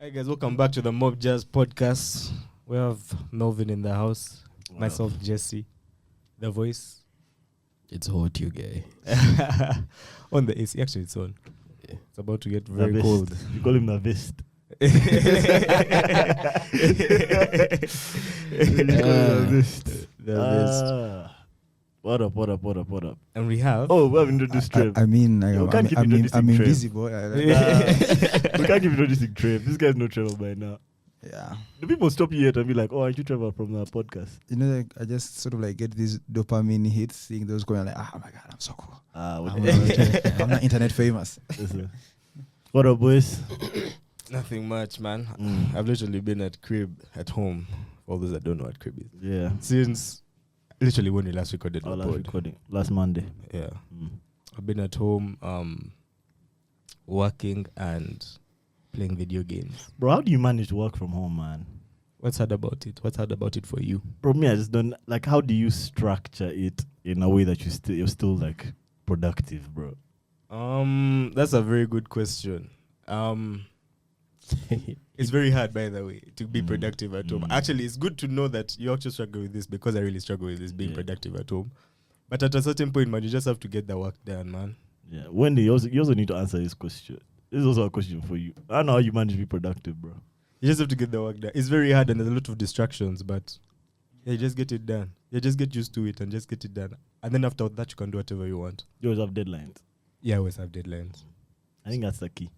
Hey guys, welcome back to the Mobjazz podcast. We have Melvin in the house, myself, Jesse, the voice. It's hot, you guy. On the AC, actually, it's on. Yeah. It's about to get very cold. You call him the vest. The best. What up? And we have. Oh, we have introduced Trev. I mean, You can't keep I'm introducing Trev. invisible. We can't keep introducing Trev. This guy's no Trevor by now. Yeah. Do people stop you yet and be like, "Oh, aren't you Trevor from the podcast?" You know, like, I just sort of like get these dopamine hits, seeing those going like, oh my God, I'm so cool. I'm not internet famous. What up, boys? Nothing much, man. I've literally been at crib at home. For all those that don't know what crib is. Yeah. Since literally when we last recorded the Last pod. recording. Last Monday. Yeah. I've been at home working and playing video games. Bro, how do you manage to work from home, man? What's hard about it? What's hard about it for you? Bro, me, I just don't like. How do you structure it in a way that you're still like productive, bro? That's a very good question. It's very hard, by the way, to be productive at home. Actually, it's good to know that you actually struggle with this, because I really struggle with this, being productive at home. But at a certain point, man, you just have to get the work done, man. Yeah. Wendy, you also need to answer this question. This is also a question for you. I don't know how you manage to be productive, bro. You just have to get the work done. It's very hard and there's a lot of distractions, but yeah, you just get it done. You just get used to it and just get it done. And then after that, you can do whatever you want. You always have deadlines. Yeah, I always have deadlines. I think that's the key.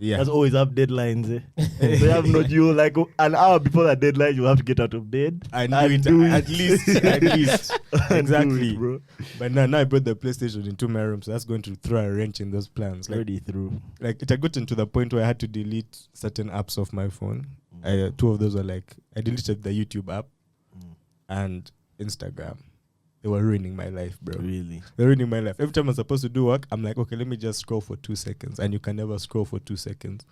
Yeah. That's always have deadlines, eh? So you have not you like an hour before that deadline, you have to get out of bed. I know it at least. Exactly. Bro. But now I brought the PlayStation into my room, so that's going to throw a wrench in those plans. Already through. Like it had gotten to the point where I had to delete certain apps off my phone. Two of those were like, I deleted the YouTube app and Instagram. They were ruining my life, bro. Really? They're ruining my life. Every time I'm supposed to do work, I'm like, okay, let me just scroll for 2 seconds. And you can never scroll for 2 seconds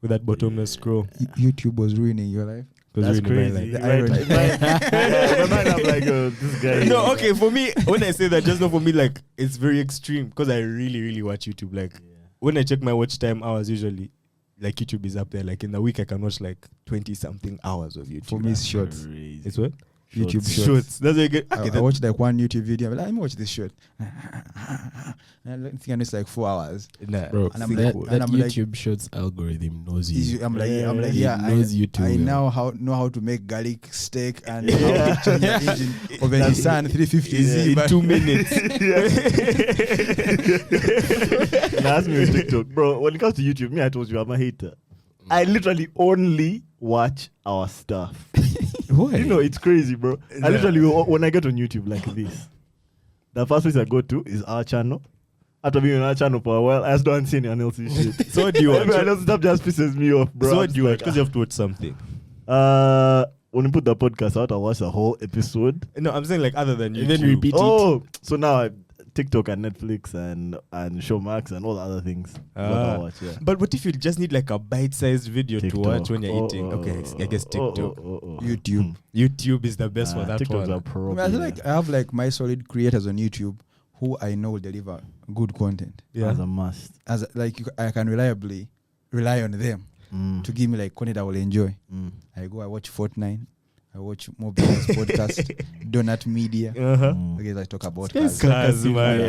with that bottomless scroll. YouTube was ruining your life. That's crazy. Right. My mind, I'm like, this guy. No, okay, for me, when I say that, just know for me, like, it's very extreme because I really, really watch YouTube. Like, when I check my watch time hours, usually, like, YouTube is up there. Like, in a week, I can watch, like, 20-something hours of YouTube. For me, it's shorts. Crazy. It's what? YouTube Shorts. That's what you get. I watched like one YouTube video. I'm like, let me watch this short. And I think it's like 4 hours. Nah, Bro, And I'm that, like- that and I'm like- YouTube Shorts algorithm knows you. I'm like, It yeah, knows you too I well. know how to make garlic steak and how to change the engine of a Nissan 350Z in but 2 minutes. Ask me with TikTok. Bro, when it comes to YouTube, me, I told you I'm a hater. I literally only watch our stuff. Why? You know, it's crazy, bro. I literally, when I get on YouTube like this, the first place I go to is our channel. After being on our channel for a while, I just don't see anyone else's shit. So what do you watch? Everyone else's stuff just pisses me off, bro. So what do you watch? Like, Because you have to watch something. when we put the podcast out, I watch the whole episode. No, I'm saying like other than YouTube. And then repeat it. Oh, so now TikTok and Netflix and Showmax and all the other things. What I watch, yeah. But what if you just need like a bite-sized video TikTok. to watch when you're eating? Okay, I guess TikTok. YouTube. YouTube is the best for that TikTok's one. a problem. I feel like I have like my solid creators on YouTube who I know will deliver good content. Yeah. As a must. I can reliably rely on them to give me like content I will enjoy. I watch Fortnite. I watch Mobjazz podcast, Donut Media. Okay, I talk about Cause, man.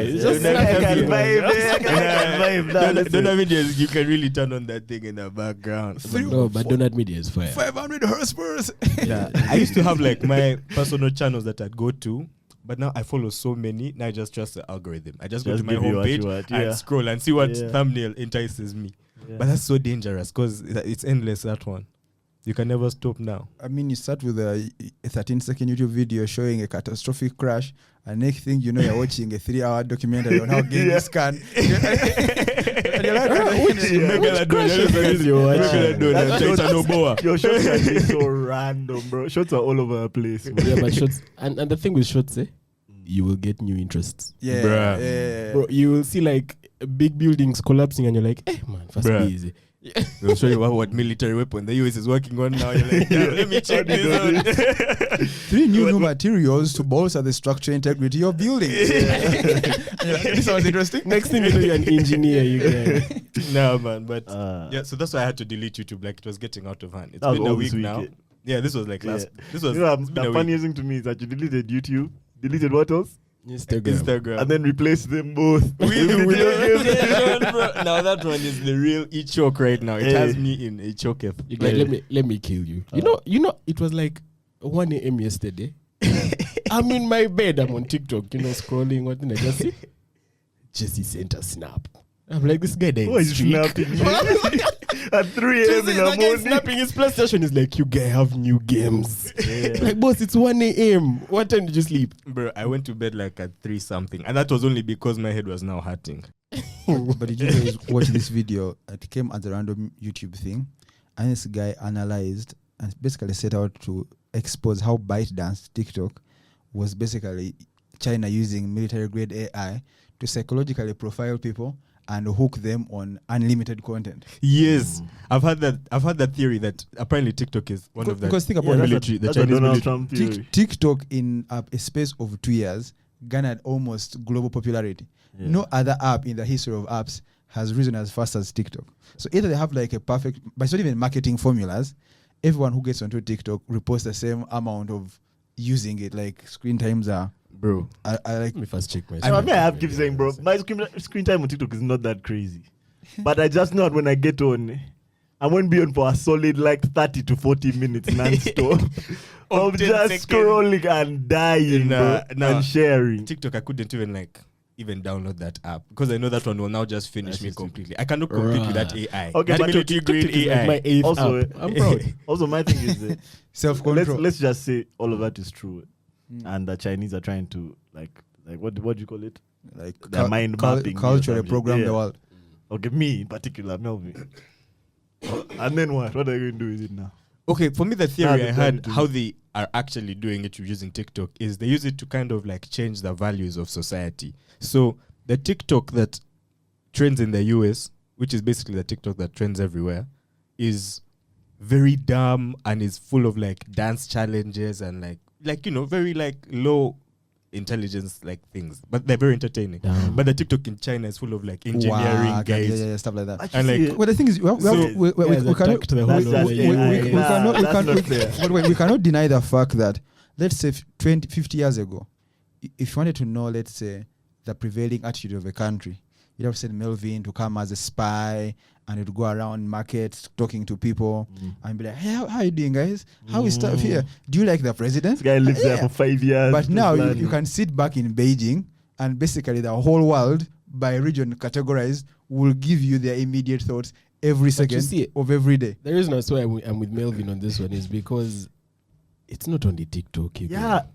Donut Media, you can really turn on that thing in the background. No, but Donut Media is fire. 500 horsepower. Yeah. I used to have like my personal channels that I'd go to, but now I follow so many. Now I just trust the algorithm. I just go to my give you what you homepage want, and scroll and see what Yeah. thumbnail entices me. Yeah. But that's so dangerous because it's endless, that one. You can never stop now. I mean, you start with a 13-second YouTube video showing a catastrophic crash, and next thing you know, you're watching a 3-hour documentary on how games can. And you're like, Your shots can be so random, bro. Shots are all over the place, bro. Yeah, but Shorts, and the thing with Shorts, you will get new interests. yeah, Bruh. yeah. Bro, you will see like big buildings collapsing and you're like, man, first Bruh. be easy. They'll show you what military weapon the US is working on now. You're like, yeah, let me check this out. 3 new materials to bolster the structure integrity of buildings. This sounds interesting. Next thing you know, you're an engineer. You get. No, man, but yeah, so that's why I had to delete YouTube. Like, it was getting out of hand. It's been a week now. Yeah, this was like last. This was. The funniest thing to me is that you deleted YouTube, deleted what else? Instagram, and then replaced them both. Now that one is the real choke right now. It has me in a choke. Let me kill you. You know, it was like 1 a.m. yesterday. I'm in my bed. I'm on TikTok. scrolling. What did I just see? Jesse sent a snap. I'm like, this guy did. Why is he snapping me? At 3 a.m. in the morning. Snapping his PlayStation is like, you guys have new games. Like, boss, it's 1 a.m. What time did you sleep? Bro, I went to bed like at 3 something. And that was only because my head was now hurting. But did you guys watch this video? It came as a random YouTube thing. And this guy analyzed and basically set out to expose how ByteDance, TikTok, was basically China using military-grade AI to psychologically profile people and hook them on unlimited content. Yes, I've had that theory that apparently TikTok is one of the because think about military, the Chinese Donald military. Trump theory. TikTok in a space of 2 years garnered almost global popularity. Yeah. No other app in the history of apps has risen as fast as TikTok. So either they have like a perfect, but it's not even marketing formulas. Everyone who gets onto TikTok reports the same amount of using it. Like screen times are. Bro, I like. Let me first check my. I keep saying, bro, my screen time on TikTok is not that crazy. But I just know that when I get on, I won't be on for a solid like 30 to 40 minutes non-stop of just scrolling and dying, bro, and sharing. TikTok, I couldn't even download that app because I know that one will now just finish me completely. I cannot compete with that AI. Okay, that but military-grade AI. My 8th Also, app. I'm proud. Also, my thing is Self-control. let's just say all of that is true, and the Chinese are trying to like what do you call it? Like Their mind mapping, culture program the world. Okay, me in particular, Melvin. And then what? What are you going to do with it now? Okay, for me, the theory I had, how they are actually doing it using TikTok, is they use it to kind of like change the values of society. So the TikTok that trends in the US, which is basically the TikTok that trends everywhere, is very dumb and is full of like dance challenges and like very like low intelligence like things, but they're very entertaining. But the TikTok in China is full of like engineering guys, yeah, stuff like that. and like Well, the thing is, we cannot deny the fact that, let's say 50 years ago, if you wanted to know, let's say, the prevailing attitude of a country, you'd have sent Melvin to come as a spy and he'd go around markets talking to people and be like, hey, how are you doing, guys? How is stuff here? Do you like the president? This guy lives there for 5 years. But now you can sit back in Beijing and basically the whole world by region categorized will give you their immediate thoughts every second of every day. The reason that's why I'm with Melvin on this one is because it's not only TikTok.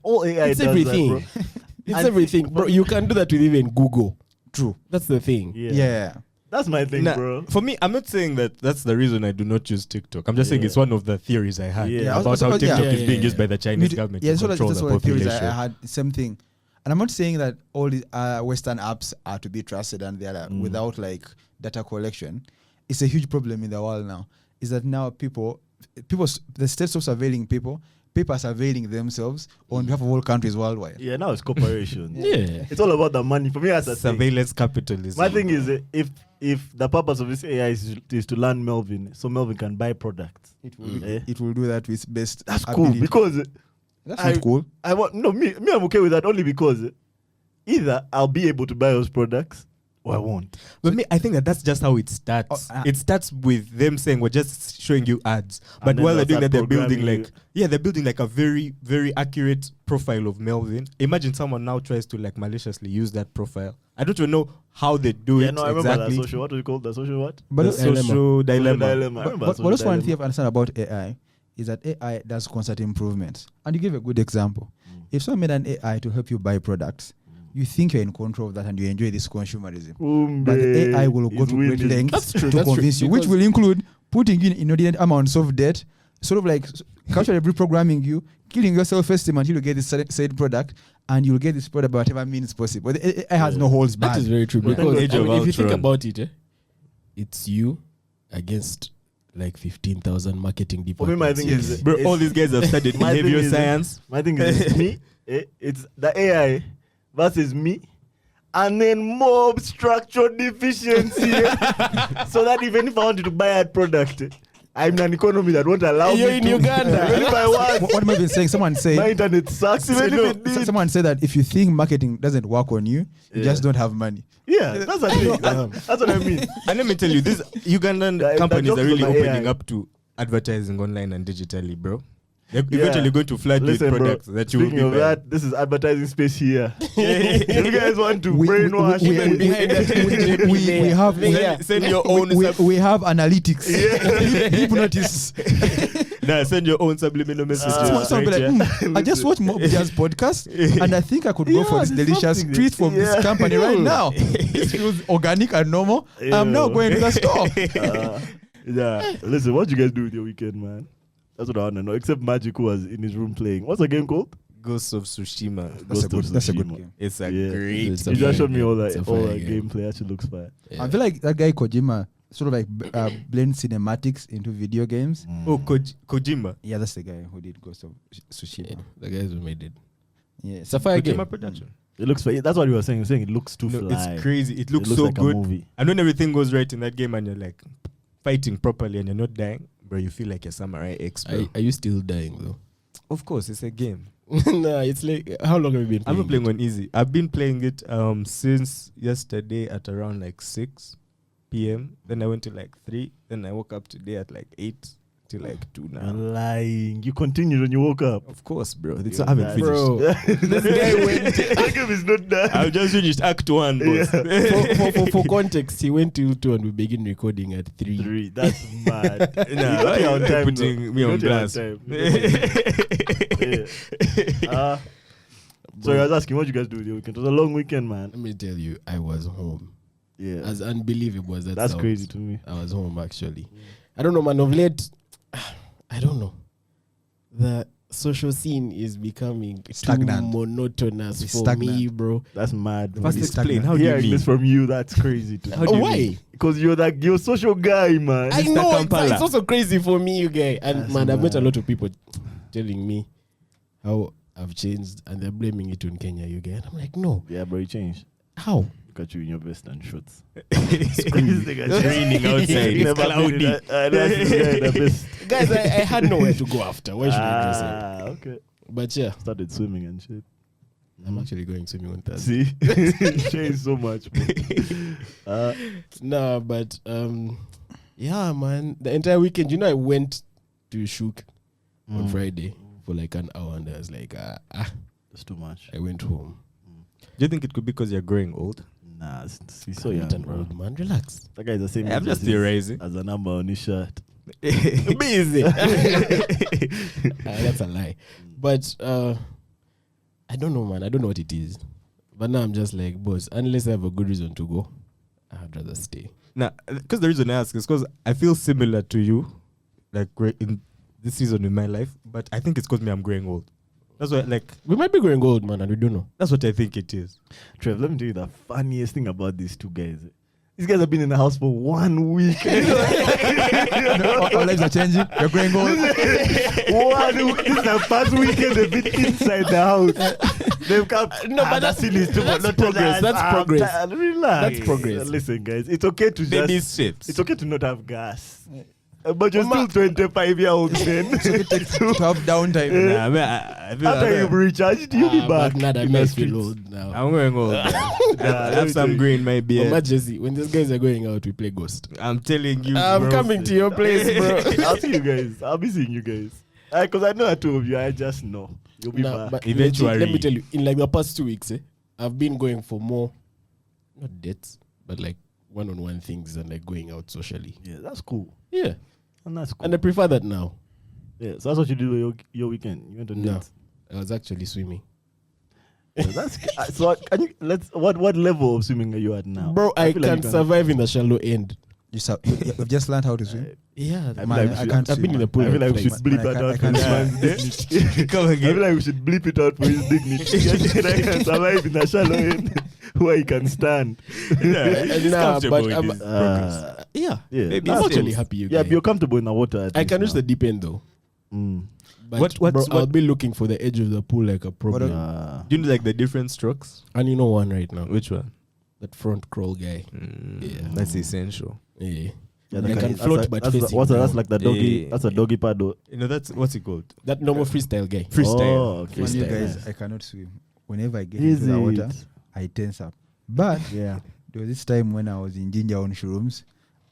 All AI it's does everything. that, bro. It's everything, bro. You can do that with even Google. True. That's the thing. Yeah. That's my thing, bro. For me, I'm not saying that that's the reason I do not use TikTok. I'm just saying it's one of the theories I had about how TikTok is being used by the Chinese government to control the population. I had same thing. And I'm not saying that all these Western apps are to be trusted and they are without like data collection. It's a huge problem in the world now. Is that now people, the states of surveilling people are surveilling themselves on behalf of all countries worldwide. Yeah, now it's corporations. Yeah. It's all about the money. For me, as a surveillance capitalism. My thing is, if the purpose of this AI is to learn Melvin, so Melvin can buy products. It will do that with best. That's ability. cool because that's not cool. Me I'm okay with that only because either I'll be able to buy those products or I won't. But me, I think that's just how it starts. It starts with them saying we're just showing you ads, but while they're doing that, they're building like a very, very accurate profile of Melvin. Imagine someone now tries to like maliciously use that profile. I don't even know how they do it. I remember exactly. that social. What do you call the social what? But the social dilemma. But also one thing I understand about AI is that AI does constant improvements. And you give a good example. If someone made an AI to help you buy products, you think you're in control of that and you enjoy this consumerism. But the AI will go to great lengths to convince you, which will include putting you in inordinate amounts of debt, sort of like culturally reprogramming you, killing your self-esteem until you get this said product, and you'll get this product by whatever means possible. The AI has no holds back. That is very true. Because if you think about it, it's you, against like 15,000 marketing For me, my departments. thing is, Bro, all these guys have studied My thing behavior is- science. my thing is me. It's the AI versus me. And then mob structure deficiency. So that even if I wanted to buy a product, I'm in an economy that won't allow You're me in to. Uganda. Even if I want, What am I even saying? Someone my say internet sucks. Even if it did. someone said that if you think marketing doesn't work on you, you Yeah. just don't have money. Yeah, that's what I mean. That's what I mean. And let me tell you, these Ugandan That companies joke are is really on my opening AI. up to advertising online and digitally, bro. They're Yeah. eventually going to flood you with Listen, bro. products that you will Speaking be of buying. that, this is advertising space here. If you guys want to brainwash we have Send your own we have analytics. Hypnotists. send your own subliminal messages. Someone be right like, here. I just watched Mobjazz podcast and I think I could go for this there's delicious something treat that- from this company right now. This feels organic and normal. I'm now going to the store. Yeah. Listen, what you guys do with your weekend, man? That's what I want to know. Except Magic, who was in his room playing. What's the game called? Ghosts of Tsushima. That's a good Tsushima. game. It's a Yeah. great. It's a You just showed me all It's a that fire game. gameplay. Actually looks fire. Yeah. I feel like that guy Kojima sort of like blends cinematics into video games. Oh, Kojima. Yeah, that's the guy who did Ghost of Tsushima. Yeah, the guys who made it. Yeah, It's a fire game. Kojima production. It looks fire. That's what you were saying. You're saying it looks too No, fly. it's crazy. It looks, looks so like good. a movie. And when everything goes right in that game and you're like fighting properly and you're not dying, bro, you feel like a Samurai X, bro. Are you still dying though? Of course, it's a game. Nah, it's like, how long have you been I'm playing? not playing on easy. I've been playing it since yesterday at around like 6 p.m. Then I went to like 3. Then I woke up today at like 8 to like 2 You're now. lying. You continued when you woke up. Of course, bro. It's Yeah, I haven't man. finished. Bro, This guy went. The game is not done. I've just finished Act 1, boss. for context, he went till 2 and we begin recording at 3. 3. That's mad. Nah, You know you're on you're time, putting though. me You know on you're blast. time. Yeah. So I was asking, what you guys do with your weekend? It was a long weekend, man. Let me tell you, I was home. Yeah. As unbelievable as that That's sounds, crazy to me. I was home actually. I don't know, man. Of late, I don't know. The social scene is becoming Stagnant. too monotonous It's for stagnant. me, bro. That's mad. First It's explain. stagnant. How do you Hearing mean? this from you, that's crazy to How me. do you Why? mean? Because you're a social guy, man. I Mr. know Kampala. it's also crazy for me, you guys. And That's man, I've met a mad. lot of people telling me how I've changed, and they're blaming it on Kenya, you guys. And I'm like, no, Yeah, bro, you changed. how? Look at you in your vest and shorts. It's raining outside. It's Never been cloudy. in that's the guy in the vest. Guys, I had nowhere to go after. Why should I dress up? Okay. But yeah, Started swimming and shit. I'm actually going swimming on Thursday. See? Changed so much, bro. No, but yeah, man. The entire weekend, I went to Shuk on Friday for like an hour, and I was like, That's too much. I went home. Do you think it could be because you're growing old? Nah, he's so I'm young, not an bro. old man. Relax. That guy is the same I'm age just as his- theorizing. as a number on his shirt. Busy. That's a lie. But I don't know, man. I don't know what it is. But now I'm just like, boss, unless I have a good reason to go, I'd rather stay. Nah, because the reason I ask is because I feel similar to you, like in this season in my life, but I think it's because I'm growing old. That's what, like, We might be going gold, man, and we don't know. that's what I think it is. Trev, let me tell you the funniest thing about these two guys. These guys have been in the house for 1 week. Our lives are changing. You're growing old. 1 week. This is the first weekend they've been inside the house. They've come. No, but that's silly. Too much. that's progress. That's progress. Relax. That's progress. Listen, guys, it's okay to Baby just. steps. It's okay to not have gas. But you're still 25-year-old men. To have downtime. Nah, I mean, I feel After you've recharged, you'll be back. But not in I the might streets. feel old now. I'm growing old. man. let I me have some tell you. green in my Oh, beard. my Jesse, when these guys are going out, we play Ghost. I'm telling you, I'm bro. coming to your place, bro. I'll see you guys. I'll be seeing you guys. Because I know the two of you. I just know. You'll be Nah, back. but Eventually. legit, let me tell you, in like the past 2 weeks, I've been going for more, not dates, but like one-on-one things and like going out socially. Yeah, that's cool. Yeah, And that's cool. and I prefer that now. Yeah, so that's what you do with your weekend. You went on No. dates. I was actually swimming. Yeah, that's so. Can you what level of swimming are you at now? Bro, I feel like can you survive in the shallow end. You've just learned how to swim. Yeah, I feel Man, like we I should- can't I've swim. been in the man. pool. I feel like we like, should bleep I that can't- out I for can't this swim. man's day. Come I again. feel like we should bleep it out for his dignity. I can survive in the shallow end. where he can stand. It's comfortable with his progress. Yeah. Maybe I'm it's actually still- happy you Yeah, guys. but you're comfortable in the water. at I least can reach now. the deep end though. But What's- I'll be looking for the edge of the pool like a problem. Do you know like the different strokes? And you know one right now. Which one? That front crawl guy. Yeah. That's essential. Yeah. Yeah, They that can that's float like- but that's facing what's that? That's down. like the doggy. Yeah. That's a doggy paddle. You know, that's what's it called? That normal freestyle guy. Freestyle. Oh, okay. Man, you Freestyle. guys, I cannot swim. Whenever I get Is into the water, it? I tense up. But Yeah. there was this time when I was in Ginger on shrooms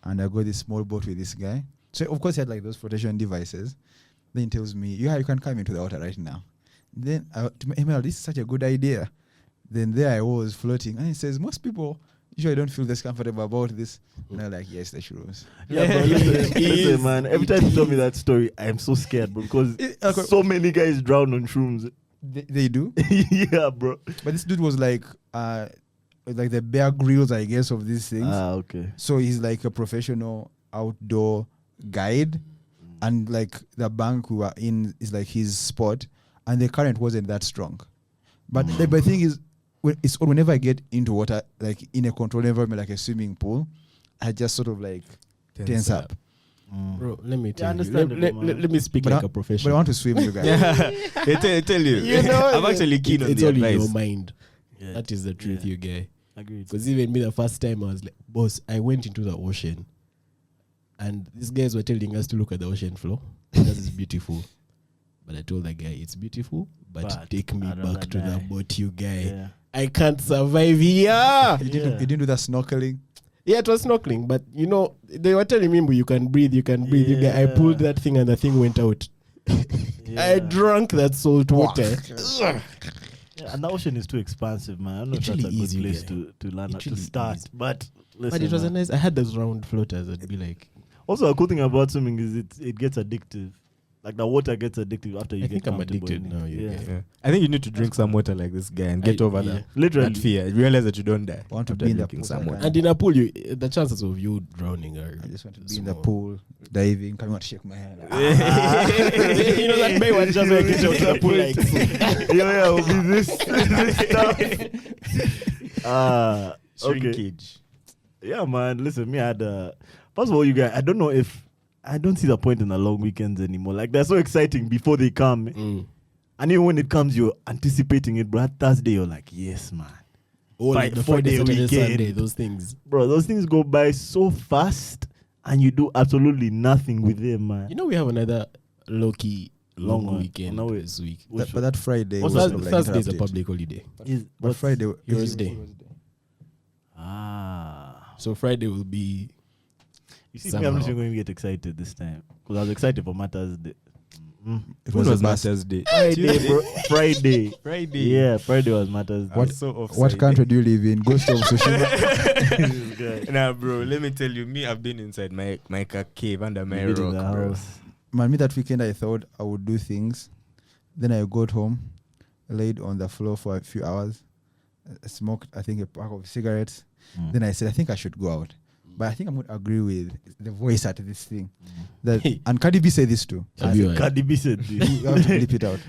and I got this small boat with this guy. So of course he had like those flotation devices. Then he tells me, yeah, you can come into the water right now. Then to my email, this is such a good idea. Then there I was floating and he says, most people usually don't feel this comfortable about this. And I'm like, yes, the shrooms. Yeah, bro. Listen, man. Every time you tell me that story, I am so scared, bro, because so many guys drown on shrooms. They do. Yeah, bro. But this dude was like the Bear Grylls, I guess, of these things. Okay. So he's like a professional outdoor guide, and like the bank we were in is like his spot, and the current wasn't that strong. But the thing is, whenever I get into water, like in a controlled environment, like a swimming pool, I just sort of like tense up. Bro, let me tell you. understandable, man. Let me speak But like I a But I professional. want to swim, you guys. Yeah, I tell you. You know, I'm actually keen on it's the all in your advice. mind. Yeah. That is the truth, Yeah. you guy. Agreed. Because even me, the first time I was like, boss, I went into the ocean, and these guys were telling us to look at the ocean floor. That is beautiful. But I told the guy, it's beautiful, but take me I'd rather back to the die. boat, you guy. Yeah. I can't survive here. You didn't do that snorkeling. Yeah, it was snorkeling, but you know, they were telling me, you can breathe, you can breathe. You guy, I pulled that thing and the thing went out. I drank that salt water. Yeah, and the ocean is too expansive, man. I don't know if It's that's a really good easy, place guy. to land It's to really start. easy. But listen, But it was a man. nice. I had those round floaters. I'd be like, Also, a cool thing about swimming is it gets addictive. Like the water gets addictive after you I get think I'm comfortable addicted in it. now. You Yeah. guy. Yeah. I think you need to drink some water like this guy and get over yeah. that Literally. fear. Realize that you don't die. I want to after be in the drinking pool. some water. And in a pool, the chances of you drowning are. I just want to be in the small. pool, diving, coming out to shake my hand. You know that May one just like get out of the pool like. Yeah, will be this stuff. Okay. Shrinkage. Yeah, man. Listen, me I had first of all, you guys, I don't know if I don't see the point in the long weekends anymore. Like they're so exciting before they come. And even when it comes, you're anticipating it, bro. At Thursday, you're like, yes, man. Or like the Friday, 4-day Saturday, weekend. Sunday, those things. Bro, those things go by so fast and you do absolutely nothing with them, man. You know, we have another low-key long one. weekend No, this week. Which But that Friday What's was that? sort of like Thursday is a interrupted. public holiday. But Friday Heroes Day. So Friday will be. You see, me, Somehow. I'm not even going to get excited this time because I was excited for Martyrs Day. It When was was a bus. Masters Day? Friday, bro. Friday. Friday. Yeah, Friday was Martyrs Day. I'm so offside. What country do you live in? Ghost of Tsushima. Nah, bro, let me tell you, me, I've been inside my cave under my You did in rock, the bro. house. Man, me that weekend I thought I would do things. Then I got home, laid on the floor for a few hours, smoked, I think, a pack of cigarettes. Then I said, I think I should go out. But I think I'm going to agree with the voice at this thing. That and Cardi B said this too. Have you heard? Cardi B said this. You have to bleep it out.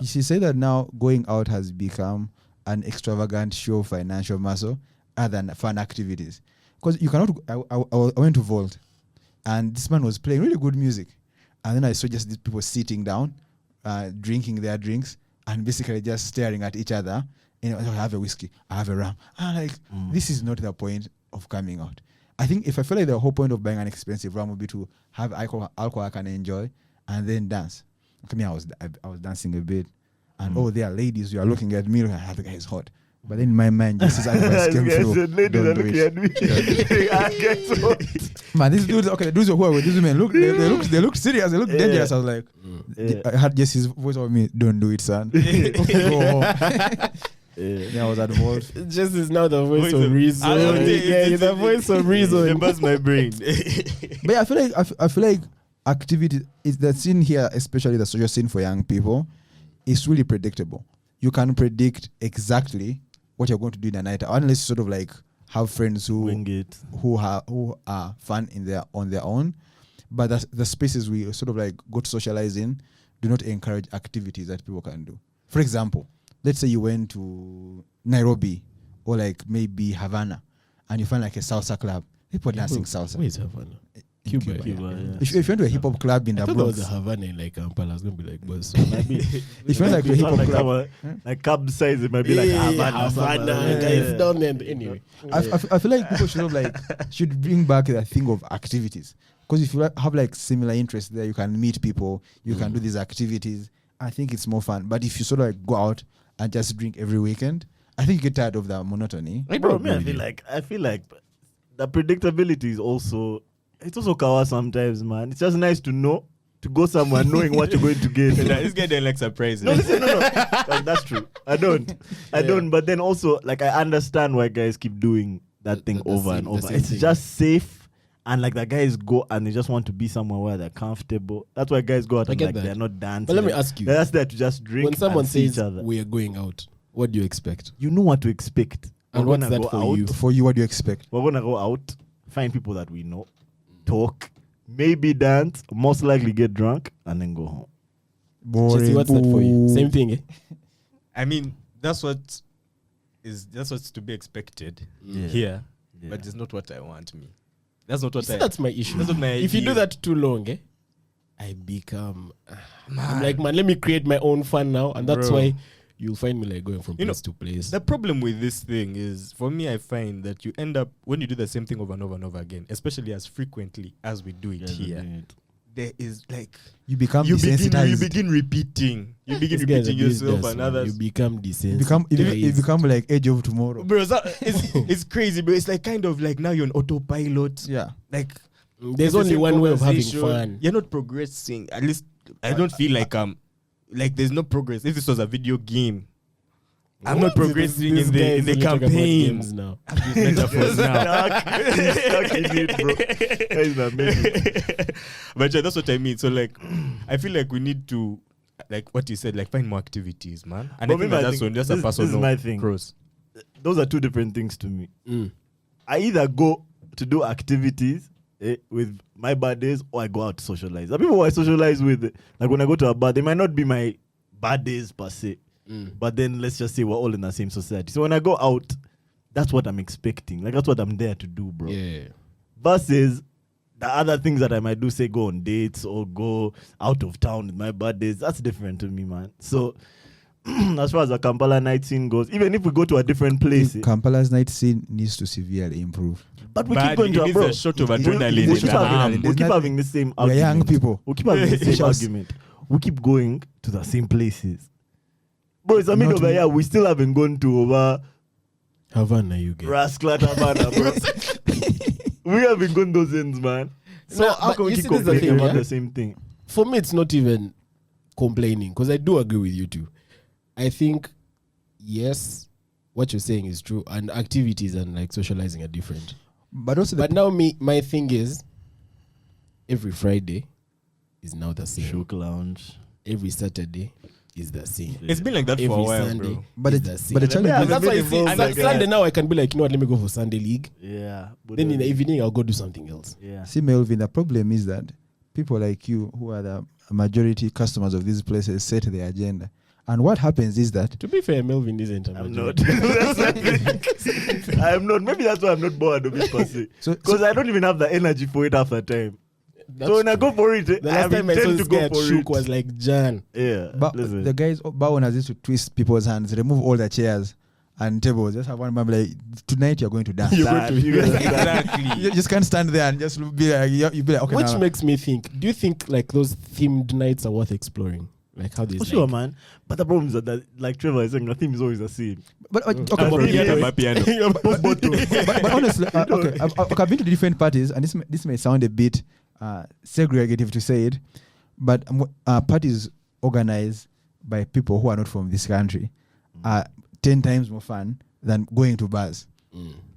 She said that now going out has become an extravagant show of financial muscle other than fun activities. Because you cannot. I went to Vault, and this man was playing really good music, and then I saw just these people sitting down, drinking their drinks, and basically just staring at each other. You know, I have a whiskey, I have a rum. And I'm like, this is not the point of coming out. I think if I feel like the whole point of buying an expensive rum would be to have alcohol I can enjoy and then dance. For me, I was dancing a bit, and there are ladies who are looking at me. Like, the guy is hot. But then in my mind, just as advice came This guy through. said, ladies Don't are do looking it. at me. I get what? Man, these dudes, okay, the dudes who are with these women, look, they look serious, they look dangerous. I was like, Yeah. I had Jesse's voice on me. Don't do it, son. Go home. Yeah, I was at Vault. Just is now the voice Voice of of- reason. I don't think Yeah, it's- the voice of reason. It busts my brain. But yeah, I feel like activity is the scene here, especially the social scene for young people, is really predictable. You can predict exactly what you're going to do in a night, unless you sort of like have friends Wing it. who are fun on their own. But the spaces we sort of like go to socialize in do not encourage activities that people can do. For example, let's say you went to Nairobi or like maybe Havana, and you find like a salsa club, people dancing salsa. Where's Havana? In Cuba. Yeah. If you went to a hip hop club in I the thought there Bronx, was a Havana in like Kampala. I was gonna be like, boss. if you went like to a hip hop club, like cab size, it might be like Havana. Guys down there. Anyway, I feel like people should bring back the thing of activities, because if you have like similar interests there, you can meet people, you can do these activities. I think it's more fun. But if you sort of like go out and just drink every weekend, I think you get tired of the monotony. Bro, I feel like the predictability is also, it's also kawa sometimes, man. It's just nice to know, to go somewhere knowing what you're going to get. This guy didn't like surprises. No, listen, no. Like, that's true. I don't. But then also, like, I understand why guys keep doing that thing over and over. It's just safe. And like the guys go and they just want to be somewhere where they're comfortable. That's why guys go out and like they're not dancing. But let me ask you, they're just there to just drink. when someone and see says each other, we are going out, what do you expect? you know what to expect. And We're what's gonna that go for out. you? For you, what do you expect? We're gonna go out, find people that we know, talk, maybe dance, most likely get drunk, and then go home. Boring. Jesse, what's that for you? Ooh. Same thing, eh? I mean, that's what's to be expected here, but it's not what I want. That's not what That's my issue. That's what my If you do idea that too long, I become. I'm like, man, let me create my own fun now, and that's Bro. why you'll find me like going from place to place. The problem with this thing is, for me, I find that you end up, when you do the same thing over and over and over again, especially as frequently as we do it here, there is like You become you desensitized. begin repeating. You begin This guy's repeating abused yourself us, and man. others. You become You desensitized. become like Edge of Tomorrow. Bro, it's crazy, but it's like kind of like now you're on autopilot. Yeah. Like There's it's the only same one way of having conversation. fun. You're not progressing. At least I don't feel like there's no progress. If this was a video game, I'm not progressing in the campaign. Now. Metaphors now. He's stuck in it, bro. Guys are amazing. But yeah, that's what I mean. So like, I feel like we need to, like what you said, like find more activities, man. And But I think maybe that's this a is personal my thing. cross. Those are two different things to me. I either go to do activities with my bad days, or I go out to socialize. The people who I socialize with, like when I go to a bar, they might not be my bad days per se. But then let's just say we're all in the same society. So when I go out, that's what I'm expecting. Like that's what I'm there to do, bro. Yeah. Versus the other things that I might do, say go on dates or go out of town with my bad days. That's different to me, man. So as far as the Kampala night scene goes, even if we go to a different place, Kampala's night scene needs to severely improve. but we But keep going it to a needs bro. a shot of We adrenaline in keep the arm. we keep having the same We're argument. young people. We keep having the same Just- argument. We keep going to the same places. Bro, it's a Not mid over me. here. We still haven't gone to over Havana, you get. Rasclat Havana, bro. We haven't gone those ends, man. So No, how but can we you keep see, this is the complaining thing, about yeah? the same thing? For me, it's not even complaining, because I do agree with you too. I think, yes, what you're saying is true, and activities and like socializing are different. But also, But now my thing is, every Friday is now the same. Shook lounge. Every Saturday is the same. It's been like that Every for a while, Sunday bro. but is it- the same. but the challenge Yeah, is That's why you see, involved, and like, Sunday now I can be like, you know what, let me go for Sunday league. Yeah. But Then in the evening I'll go do something else. yeah. See, Melvin, the problem is that people like you, who are the majority customers of these places, set the agenda. And what happens is that To be fair, Melvin isn't a I'm majority. not. That's the thing. I'm not. Maybe that's why I'm not bored of it per se. So- Because I don't even have the energy for it half the time. That's So when I true. go for it, The I last time I saw intend this to guy go at for Shook it. was like Jan. Yeah. But listen. the guys, Bawon used to twist people's hands, remove all the chairs and tables. Just have one man be like, tonight you're going to dance. You guys Exactly. You just can't stand there and just be like, you be like, okay, Which now. makes me think, do you think like those themed nights are worth exploring? Like how For there's sure, like, man. But the problem is that, like Trevor is saying, the theme is always the same. But okay, I'm for me, a piano. but honestly, okay, I've been to different parties, and this may sound a bit segregative to say it, but parties organized by people who are not from this country are 10 times more fun than going to bars.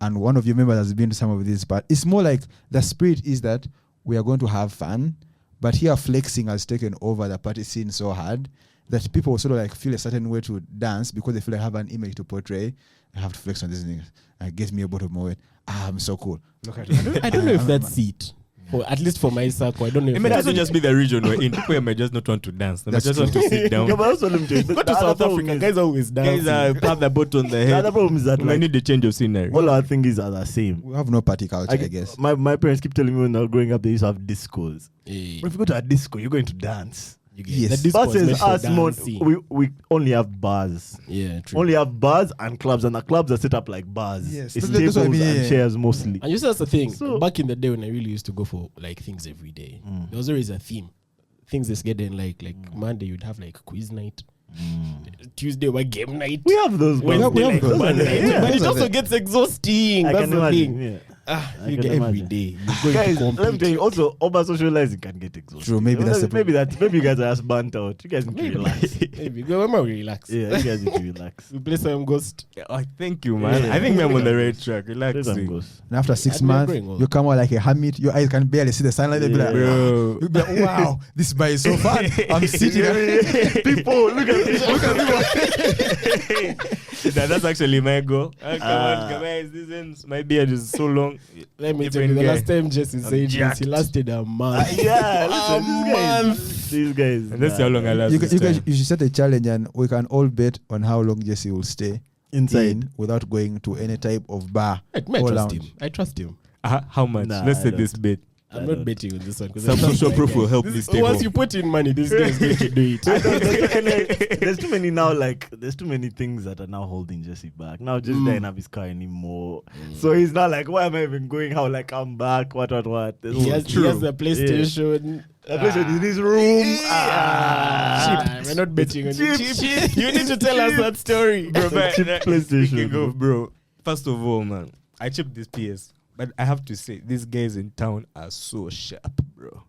And one of your members has been to some of these, but it's more like the spirit is that we are going to have fun, but here flexing has taken over the party scene so hard that people sort of like feel a certain way to dance because they feel like I have an image to portray. I have to flex on this thing. Get me a bottle of my weight. I'm so cool. Look at I don't know if that's it. at least for my circle. I don't know. It might also just be the region we're in. People might just not want to dance. They might That's just want to sit down. Yeah, but also let me tell you, Go the to other South problem Africa. is- Guys always dance. Guys have the boat on the The head. other problem is that We might like, need to change of scenery. all our things are the same. We have no party culture, I guess. My parents keep telling me when they were growing up, they used to have discos. Hey, But if you go to a disco, you're going to dance. you get Yes. the disco was meant Versus for us, dancing. we only have bars. Yeah, true. Only have bars and clubs, and the clubs are set up like bars. Yes, It's that's what I tables mean, and yeah. chairs mostly. And you see, that's the thing. So- Back in the day when I really used to go for like things every day, there was always a theme. Things that's getting like Monday you'd have like quiz night. Tuesday were game night. We have those. Wednesday, bars. we have like those. Monday. Yeah. But it Those are also the- gets exhausting. I That's can the imagine. thing. Yeah. I You can get every imagine. day. You're going Guys, to let me compete. tell you. Also, over socializing can get exhausting. True, maybe that's the maybe you guys are just burnt out. You guys need to relax. Maybe. Go, when we relax. Yeah, you guys need to relax. We play some ghost. Oh, thank you, man. Yeah. I think I'm on the right track. Play Relax. some ghosts. And after 6 And we're months, growing old. you come out like a hermit. Your eyes can barely see the sunlight. They'll be like, Bro. you'll be like, wow, this bar is so fun. I'm sitting there. People, look at this. Look at this. That's actually my goal. Come on, guys. My beard is so long. Let me tell you, Different the guy. last time Jesse said this, he jacked. lasted a month. Yeah, listen, these guys. And that's how long I last. You, this you guys, time. you should set a challenge and we can all bet on how long Jesse will stay inside. in without going to any type of bar I or trust lounge. him. I trust him. How much? Nah, Let's I say don't. this bit. I'm not betting on this one. 'cause Some I trust social my proof guy. will help this table. Once you put in money, this guy is going to do it. There's too many now. Like there's too many things that are now holding Jesse back. Now Jesse doesn't have his car anymore, so he's not like, why am I even going? How like I'm back? What? There's He has the PlayStation. A place in his room. Cheap. We're not betting on it. Cheap. You need to tell us that story. Bro, man, cheap PlayStation, speaking bro. of, bro, first of all, man, I chipped this PS, but I have to say, these guys in town are so sharp, bro.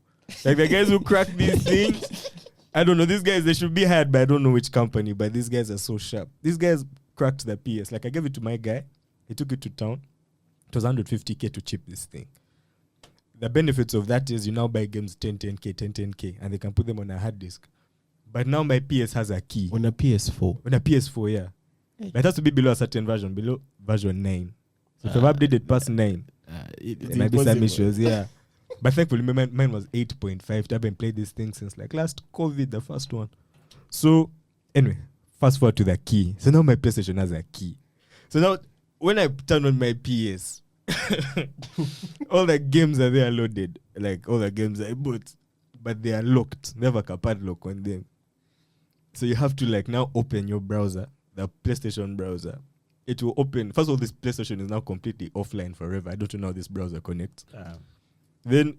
Like the guys who crack these things, I don't know, these guys, they should be hired by I don't know which company, but these guys are so sharp. These guys cracked the PS. Like I gave it to my guy, he took it to town. It was 150k to chip this thing. The benefits of that is you now buy games 10k, and they can put them on a hard disk. But now my PS has a key. On a PS4. On a PS4, yeah. But it has to be below a certain version, below version 9. So if I've updated past 9, there might be some issues, yeah. But thankfully, mine was 8.5. I haven't played this thing since like last COVID, the first one. So, anyway, fast forward to the key. So now my PlayStation has a key. So now, when I turn on my PS, all the games are there loaded. Like all the games I bought, but they are locked. They have like a padlock on them. So you have to like now open your browser, the PlayStation browser. It will open. First of all, this PlayStation is now completely offline forever. I don't know how this browser connects. Then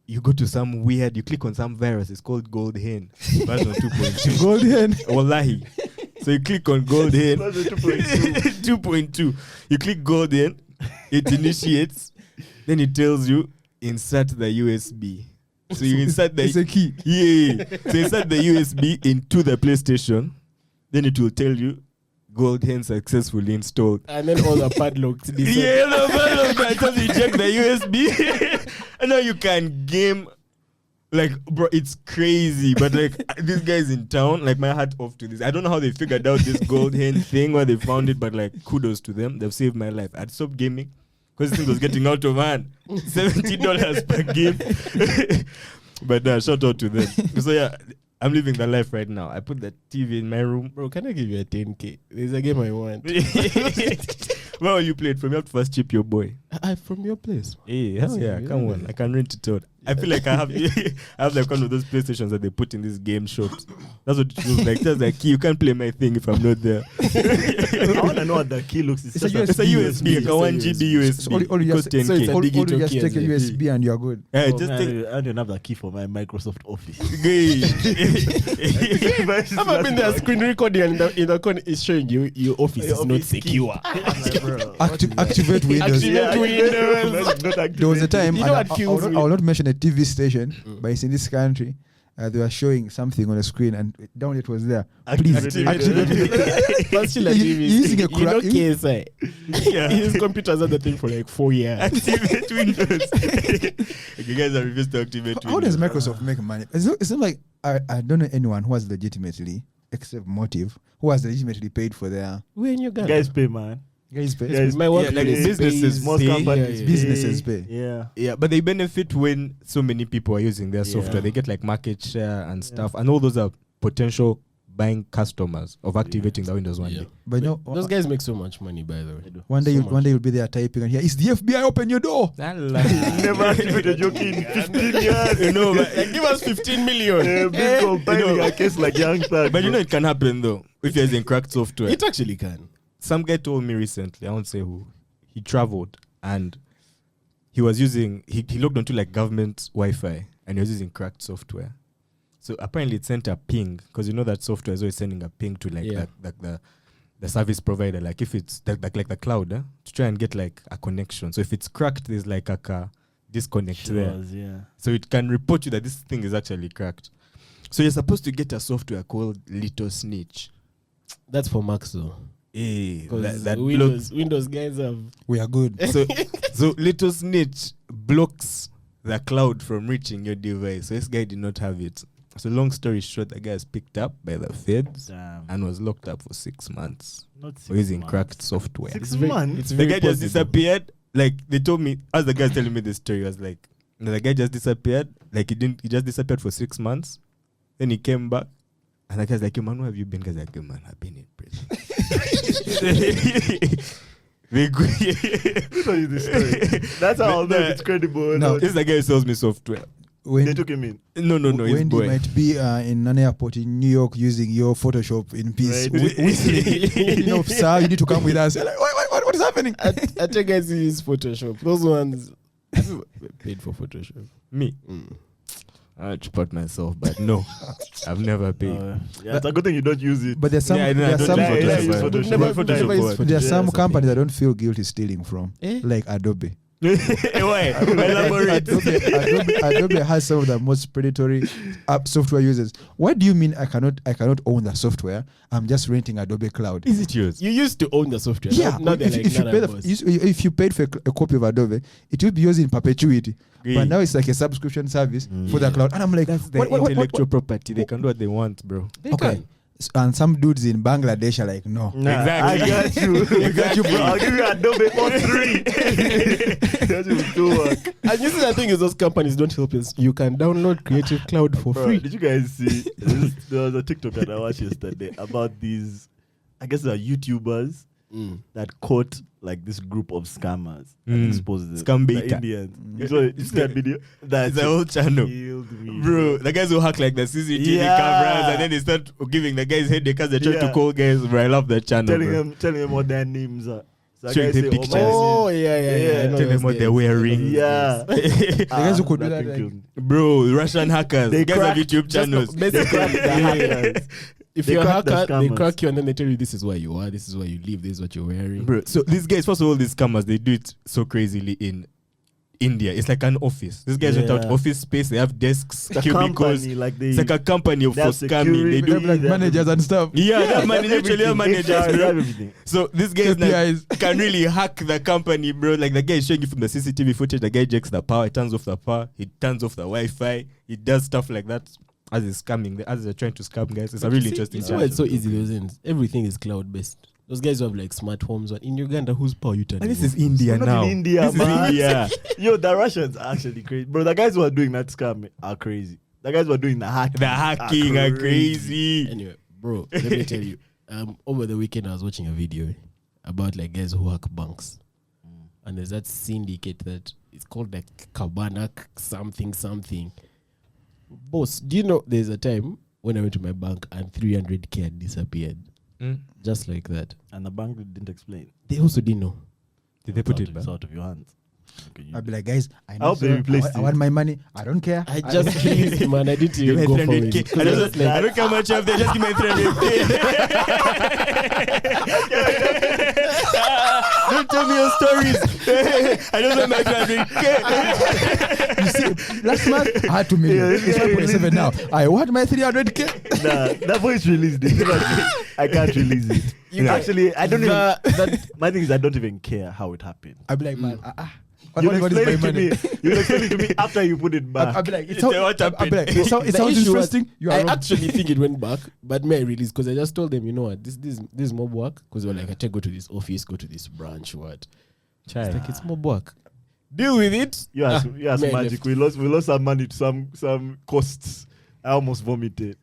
you go to some weird, you click on some virus. It's called Gold Hen version 2.2. Gold hen. Wallahi. So you click on Gold Hen Version 2.2. 2.2. You click Gold Hen, it initiates, then it tells you insert the USB. So you insert the It's a key. yeah. So insert the USB into the PlayStation, then it will tell you Gold Hen successfully installed. And then all the padlocks. Yeah, the man by the time you check the USB, and now you can game. Like, bro, it's crazy. But like, these guys in town, like, my hat off to this. I don't know how they figured out this Gold Hen thing, where they found it, but like, kudos to them. They've saved my life. I'd stopped gaming because this thing was getting out of hand. $70 per game. But shout out to them. So yeah, I'm living the life right now. I put the TV in my room. Bro, can I give you a 10k? There's a game I want. Where will you play it from? You have to first chip your boy. From your place. Hey, hell yeah, come on. I can rent it out. I feel like I have like one of those PlayStations that they put in these game shops. That's what it feels like. Just like, you can't play my thing if I'm not there. I want to know what the key looks. It's It's a just It's a USB, like a 1 GB USB. So all you Cost just, 10K. so it's a all you digital just key take a as well. USB and you're good. Yeah, Oh, just man, take. I don't have the key for my Microsoft Office. Gay. Have I been there screen recording and in the corner is showing you your office is not secure. Activate Windows. Activate Windows. There was a time, You and know I, what kills I me? will not mention a TV station, but it's in this country. They were showing something on the screen, and down it was there. Please activate. But still a You- TV. you're using a You know crack- KSI. Yeah. His computers had the thing for like 4 years. Activate Windows. You guys are refused to activate How does Windows. Microsoft make money? It's not like I don't know anyone who has legitimately, except Motive, who has legitimately paid for their. We're in Uganda. Guys pay, man. Guys pay. Guys, My work like pays, businesses most pay. companies Businesses pay. pay. Yeah. Yeah, but they benefit when so many people are using their software. Yeah. They get like market share and stuff, and all those are potential buying customers of activating the Windows one Yeah. day. But no, Those guys make so much money, by the way. one day so one day you'll be there typing and here is the FBI, open your door. Never activated your key in 15 years. You know, but, Like, give us 15 million. Big compiling know. a case like Young Thug. but you know it can happen though if you're using cracked software. It actually can. Some guy told me recently, I won't say who, he traveled and he was using, he logged onto like government Wi-Fi and he was using cracked software. So apparently it sent a ping, because you know that software is always sending a ping to like the service provider, like if it's like the cloud, to try and get like a connection. So if it's cracked, there's like a disconnect there. Yeah. So it can report you that this thing is actually cracked. So you're supposed to get a software called Little Snitch. That's for Macs though. Hey, Because that Windows guys have. We are good. so Little Snitch blocks the cloud from reaching your device. So this guy did not have it. So long story short, the guy was picked up by the feds Damn. and was locked up for 6 months Not 6 for using months. cracked software. 6 It's very- months? it's The very guy just possible. disappeared. Like they told me, as the guy was telling me the story, I was like, the guy just disappeared. Like he just disappeared for 6 months. Then he came back. And the guy's like, yo, man, where have you been? Guys like, yo, man, I've been in prison. They go- Who told you this story? That's how I'll know if it's credible. or No. not. This is the guy who sells me software. They When took him in. No, his Wendy boy. might be in an airport in New York using your Photoshop in peace. Right. Whistling, you know, sir, you need to come with us. You're like, what is happening? I think guys use Photoshop. Those ones. Have you paid for Photoshop? Me. I'll support myself, but no, I've never paid. Yeah, it's a good thing you don't use it. But there's some, Yeah, I there are don't some, use Photoshop. use I've Photoshop. never Never Photoshop used what? Photoshop. there are some Yes, companies I don't feel guilty stealing from, Eh? like Adobe. Why? Elaborate. Adobe has some of the most predatory app software users. What do you mean I cannot own the software? I'm just renting Adobe Cloud. Is it yours? You used to own the software. Yeah, Now they're like, if you "Nah, pay nah, the, boss." if you paid for a copy of Adobe, it will be used in perpetuity. Yeah. But now it's like a subscription service for the cloud, and I'm like, That's the intellectual property. They can do what they want, bro. They okay. can. And some dudes in Bangladesh are like, no. Nah, Exactly. I got you. I got you, bro. I'll give you Adobe for 3. That will do work. And you see, the thing is, those companies don't help us. You can download Creative Cloud for Bro, free. did you guys see? There was a TikTok that I watched yesterday about these, I guess they're YouTubers that caught like this group of scammers. And exposed the Scam the beta. Indians. You see that video? That's It's a whole channel. killed me, Bro, the guys who hack like the CCTV Yeah. cameras and then they start giving the guys headache as they try to Yeah. call guys. Bro, I love that channel. Telling bro. them what their names are. So that Showing guy the say, pictures. Oh, yeah. Yeah. I know Tell them those what they're guys. wearing. Yeah. The guys who could do that that, thing like- killed me. Bro, Russian hackers. They guys have cracked- YouTube channels. They cracked the hackers. If They you're a crack the hacker, they scammers. crack you and then they tell you this is where you are, this is where you live, this is what you're wearing. Bro, so these guys, first of all, these scammers, they do it so crazily in India. It's like an office. These guys rent out Yeah. office space. They have desks, The cubicles. company, like they, It's like a company for they have scamming. security, They They do. have like They have managers and stuff. Yeah, they have they managers. Literally have everything. managers, HR, they bro. have everything. So these guys KPIs. can really hack the company, bro. Like the guy is showing you from the CCTV footage. The guy jacks the power, he turns off the power, he turns off the Wi-Fi, he does stuff like that as he's scamming, as they're trying to scam guys. It's a really interesting That's why channel. it's so easy. Those ends. Everything is cloud based. Those guys who have like smart homes. In Uganda, whose power you turning And this off? is India We're not now. in India, this man. is India. Yo, the Russians are actually crazy. Bro, the guys who are doing that scam are crazy. The guys who are doing the hacking. The hacking are crazy. Anyway, bro, let me tell you. Over the weekend, I was watching a video about like guys who hack banks, and there's that syndicate that it's called like Kabanak something. Boss, do you know there's a time when I went to my bank and 300K had disappeared, just like that. And the bank didn't explain. They also didn't know. Did they put it It's back? out of your hands. Okay, I'll be like, guys, I I hope they replaced I want my money. I don't care. I just released, man. I didn't Give me even go for 300K. it. I don't care how much you have there. Just give me 300K. Don't tell me your stories. I don't know my 300K. You see, last month I had 2 million. Yeah, It's 1.7 now. I want my 300K. Nah, that voice released it. I can't release it. Actually, I don't even. My thing is, I don't even care how it happened. I'll be like, man, You'll What is explain my it to money? me. You'll explain it to me after you put it back. I'll be like, it It's sounds, what I'll be happened. like, it sounds The issue was, interesting. You are I wrong. actually think it went back, but may I release because I just told them, you know what, this mob work, because they were like, I take go to this office, go to this branch, what? It's like it's mob work. Deal with it. Yes, yes, man magic. left. We lost some money to some costs. I almost vomited.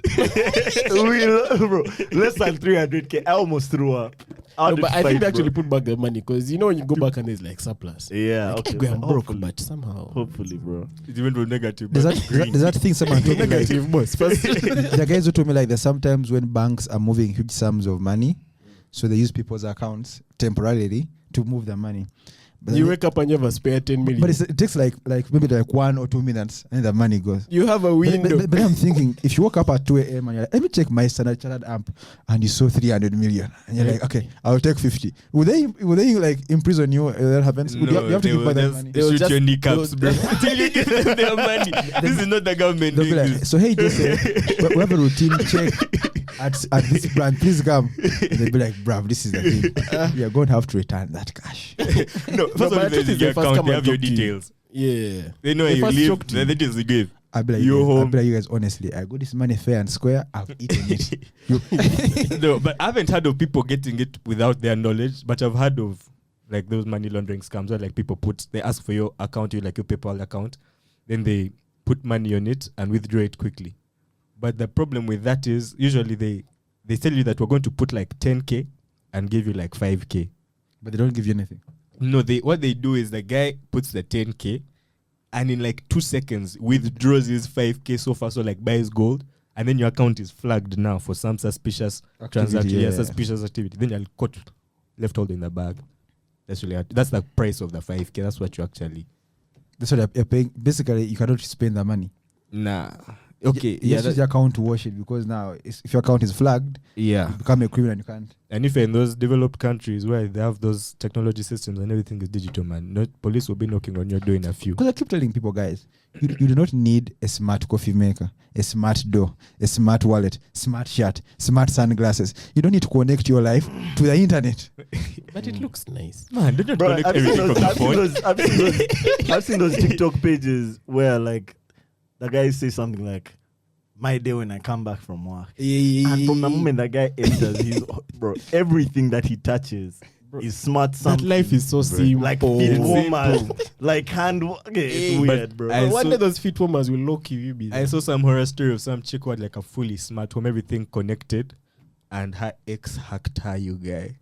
Bro, less than 300k. I almost threw up. No, but I think they actually bro. put back the money because you know when you go back and there's like surplus. Yeah, Like, okay. I'm broke, Hopefully. but somehow. Hopefully, bro. It even from negative. There's but that, there's that thing someone told me like, Negative, boss. First, the guys who told me like there's sometimes when banks are moving huge sums of money, so they use people's accounts temporarily to move their money. But you then wake up and you have a spare 10 million. but it takes like maybe like 1 or 2 minutes and the money goes. You have a window. But I'm thinking, if you woke up at 2 a.m. and you're like, let me check my Standard Chartered app, and you saw 300 million, and you're like, okay, I'll take 50. Would they like imprison you? That happens. Would you have to give back that money. They will They'll shoot your just- kneecaps, they'll- bro. Until you give them their money. This is not the government They'll be doing like, this. so hey, just we have a routine check at this brand. Please come. They'll be like, bruv, this is the thing. You're going to have to return that cash. No, first of but all, I think there's it's your the first account. come They and have your talk to you. details. Yeah. They know where They you first live. talk to The you. details you give. I'll be like, You're I'll home. be like, you guys, honestly, I got this money fair and square. I've eaten it. No, but I haven't heard of people getting it without their knowledge. But I've heard of like those money laundering scams where like people they ask for your account, like your PayPal account, then they put money on it and withdraw it quickly. But the problem with that is usually they tell you that we're going to put like 10k and give you like 5k. But they don't give you anything. No, what they do is the guy puts the 10k and in like 2 seconds withdraws his 5k so far, so like buys gold, and then your account is flagged now for some suspicious transaction. Yeah, suspicious activity. Then you're caught left holding the bag. That's the price of the 5k. That's what you actually. That's what you're paying. Basically, you cannot spend the money. Nah. Okay. You Yeah. just use your account to wash it, because now if your account is flagged, Yeah. you become a criminal and you can't. And if you're in those developed countries where they have those technology systems and everything is digital, man, police will be knocking on your door in a few. Because I keep telling people, guys, you do not need a smart coffee maker, a smart door, a smart wallet, smart shirt, smart sunglasses. You don't need to connect your life to the internet. But it looks nice. Man, don't Bro, connect I've seen everything from those, the I've, seen phone. those, I've seen those TikTok pages where like the guy says something like, "My day when I come back from work," and from the moment that guy enters, he's bro, everything that he touches is smart. That Something, life is so simple. like feet It's warmers, simple. like hand. Okay, it's But weird, bro. I One saw- day those feet warmers will lock you be there. I saw some horror story of some chick who had like a fully smart home, everything connected, and her ex hacked her, you guy.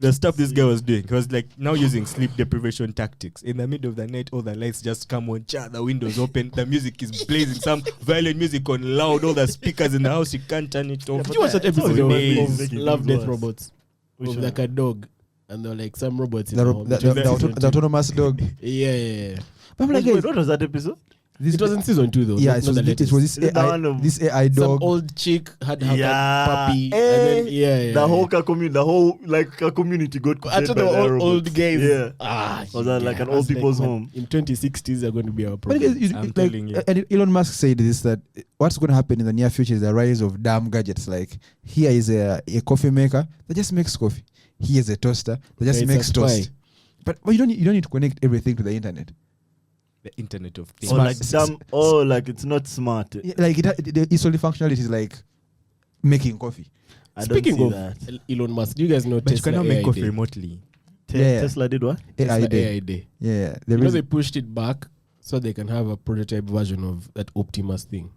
The stuff this guy was doing, he was like now using sleep deprivation tactics. In the middle of the night, all the lights just come on, the windows open, the music is blazing, some violent music on loud, all the speakers in the house, you can't turn it off. Did you watch that episode Oh, of making Love, things Death, worse. Robots? Which Of one? like a dog. And there were like some robots in The, the ro- home. the, Which was the, season the two. autonomous dog. Yeah. But I'm like, Wait, guys, what was that episode? this It was in season 2 though. yeah, not it was the it latest. was this Is it the AI, one of- this AI Some dog. old chick had her Yeah. puppy. Eh, And then, yeah. The whole community, the whole like a community got. I controlled thought by they were the all robots. old guys. Yeah. Was that yeah. like an I old was people's man, home? In 2060s, they're going to be our But problem. guys, I'm like, telling you. and Elon Musk said this, that what's going to happen in the near future is the rise of damn gadgets. Like, here is a coffee maker that just makes coffee. Here is a toaster that just It's makes a spy. toast. But you don't need to connect everything to the internet. The Internet of Things. Or Smart- like dumb. Oh, like it's not smart. Yeah, like its only functionality is like making coffee. I Speaking don't of see that. Elon Musk, do you guys know But you Tesla cannot make AI coffee Day? remotely. Yeah. Tesla did what? Tesla AI day. AI Day. Yeah, You know is- they pushed it back so they can have a prototype version of that Optimus thing.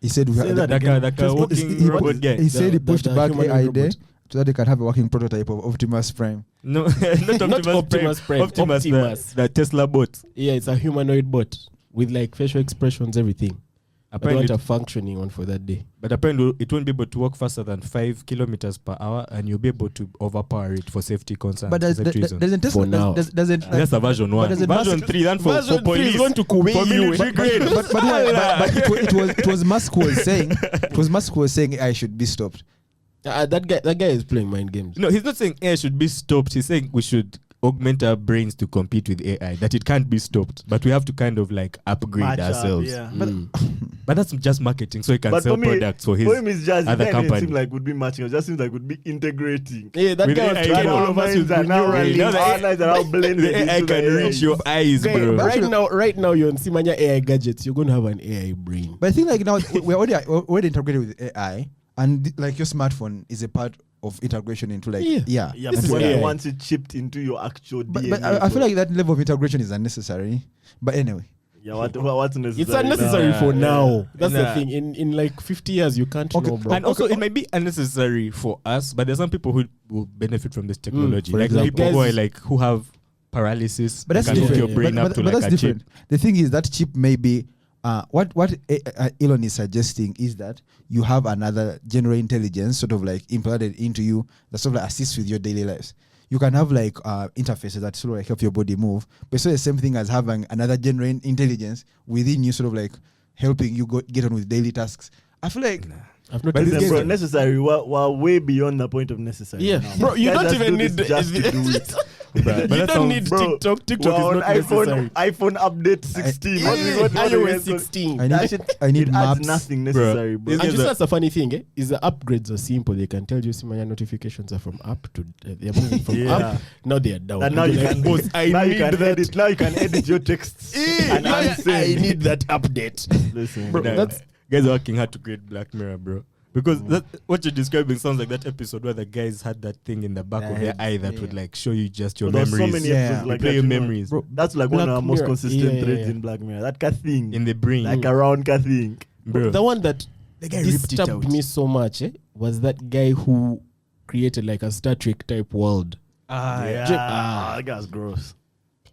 he said we Say have, that That again. guy He- walking he- robot guy. he said he The- pushed the back humanoid AI day robot. so that they can have a working prototype of Optimus Prime. No, not Optimus Prime. Optimus, Optimus. The Tesla bot. Yeah, it's a humanoid bot with like facial expressions, everything. But they want Apparently, a functioning one for that day. but apparently it won't be able to walk faster than 5 kilometers per hour, and you'll be able to overpower it for safety concerns. But safety reasons. doesn't Tesla For now. doesn't That's a version 1. does it Version Musk- 3, then for Version 3 police. is going to Kuwait for you. military grade. but it was Musk who was saying AI should be stopped. That guy is playing mind games. No, he's not saying air should be stopped. He's saying we should augment our brains to compete with AI, that it can't be stopped, but we have to kind of like upgrade Match up, ourselves. yeah. But that's just marketing, so he can But sell for me, products for his For him, it's just other it company. seems like would be matching. It just seems like would be integrating. Yeah, that With guy was AI, trying all all of us with are now neural now links. the eyes are now blended. The AI into can the reach your eyes, Okay, bro. right now, you're on Simanya AI gadgets. You're going to have an AI brain. But I think like now we're already integrated with AI, and like your smartphone is a part of integration into like Yeah, This but is when AI. once it chipped into your actual DNA. But I feel like that level of integration is unnecessary. But anyway, yeah, what's necessary? It's unnecessary now. for Yeah. now. That's the Nah. thing. In like 50 years, you can't Okay, know, bro. And also, it might be unnecessary for us, but there's some people who will benefit from this technology. for Like example. people who are Guys- like who have paralysis. but that's can hook different. your brain but, up to but like that's a chip. different. The thing is that chip may be what Elon is suggesting is that you have another general intelligence sort of like implanted into you that sort of like assists with your daily lives. You can have like interfaces that sort of like help your body move, but it's not the same thing as having another general intelligence within you, sort of like helping you get on with daily tasks. I feel like I've not But tested this Bro, it. necessary. We're way beyond the point of necessary. Yeah, now. bro, you Guys don't just even do need this just to do it. But you that don't sounds- need bro, TikTok. TikTok We're is on not necessary. iPhone update 16. What Yeah, do you iOS guys call- 16. I That need shit, I need it adds maps. nothing necessary, bro. This And is just a- that's a funny thing, is the upgrades are simple. They can tell you Simanya notifications are from up to they're moving from Yeah. up. Now they are down. And now And you you're can like, boss, I now you need can that. edit. Now you can edit your texts and Now unsend. I need that update. Listen, Bro, Nah, that's- guys are working hard to create Black Mirror, bro. Because that, what you're describing sounds like that episode where the guys had that thing in the back of their eye that would like show you just your There were so memories. many Yeah. episodes like Play that. your you know. memories Bro, That's like one of Black our most Mirror. consistent Yeah, threads yeah. in Black Mirror. That kind of thing, in the brain, like a round kind of thing. bro. The one that The guy ripped it disturbed out. me so much was that guy who created like a Star Trek type world. That guy's gross.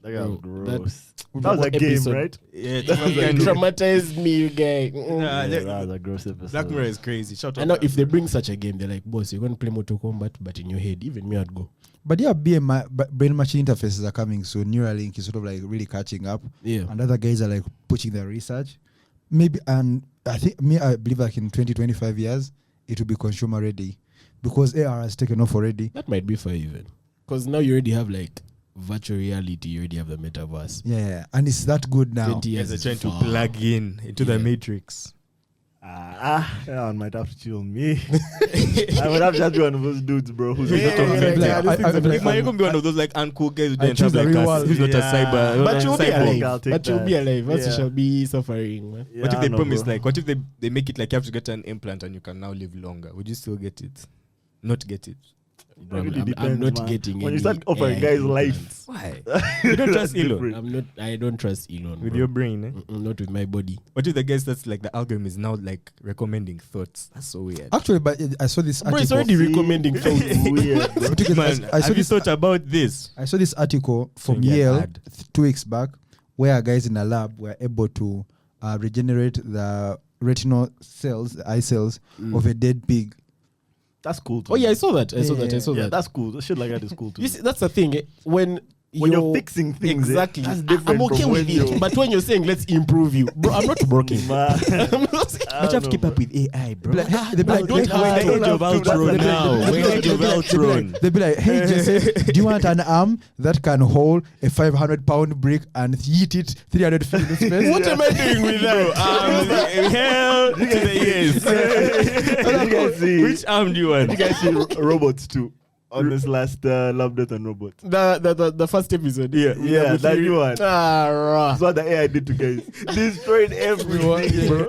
That guy was Bro, gross. That was a game, episode- right? Yeah, Traumatized me, you guy. Nah, Yeah, that- that was a gross episode. Black Mirror is crazy. Shout out. I know Black if they Mirror. bring such a game, they're like, boss, you're going to play Mortal Kombat, but in your head, even me, I'd go. But yeah, brain machine interfaces are coming soon. Neuralink is sort of like really catching up. Yeah. And other guys are like pushing their research. Maybe, and I believe like in 20-25 years, it will be consumer ready because AR has taken off already. That might be fair even. Because now you already have like virtual reality, you already have the metaverse. Yeah, and it's that good now. 20 Guys years are is trying to far. plug into the matrix. That one might have to chill me. I would have just be one of those dudes, bro, who's Yeah, just yeah, yeah, Like, this I- is Like, man, you're gonna be one of those like uncool guys who I didn't choose have the like real a, world. who's not a Yeah. cyber. But you'll be I'll alive. take But you'll that. be alive. Else you Yeah. shall be suffering, man. Yeah, What if I they know, promise bro. like? What if they make it like you have to get an implant and you can now live longer? Would you still get it? Not get it? It really I'm depends, not man. getting When you any start offering AI guys implants. life, Why? You don't trust That's Elon different. I don't trust Elon. with bro. your brain. Eh? Not with my body. What if the guys that's like the algorithm is now like recommending thoughts? That's so weird. Actually, but I saw this Bro, it's article. already recommending things. Weird, bro. Because Man, I saw have you this. thought about this? I saw this article from Showing an Yale ad. 2 weeks back, where guys in a lab were able to regenerate the retinal cells, the eye cells of a dead pig. That's cool. Too. Oh yeah, I saw that. I saw Yeah, that. I saw Yeah, that. that's cool. Shit like that is cool too. You see, that's the thing. When You're fixing things, exactly. that's different I'm okay from with when you're- it. But when you're saying let's improve you, bro, I'm not broken. Man. I'm not saying- I don't know, bro. with AI, bro. They'd be like, don't have "Hey, to. Age of Ultron now. Age of Ultron. They'd be like, hey, Jesse, do you want an arm that can hold a 500-pound brick and heat it 300 feet in space? What am I doing with that? Hell to the yes. Did you guys see? Which arm do you want? Did you guys see robots too? On this last Love, Death and Robots. The first episode. Yeah, that new one. Ah, That's what the AI did to guys. Destroyed everything, bro.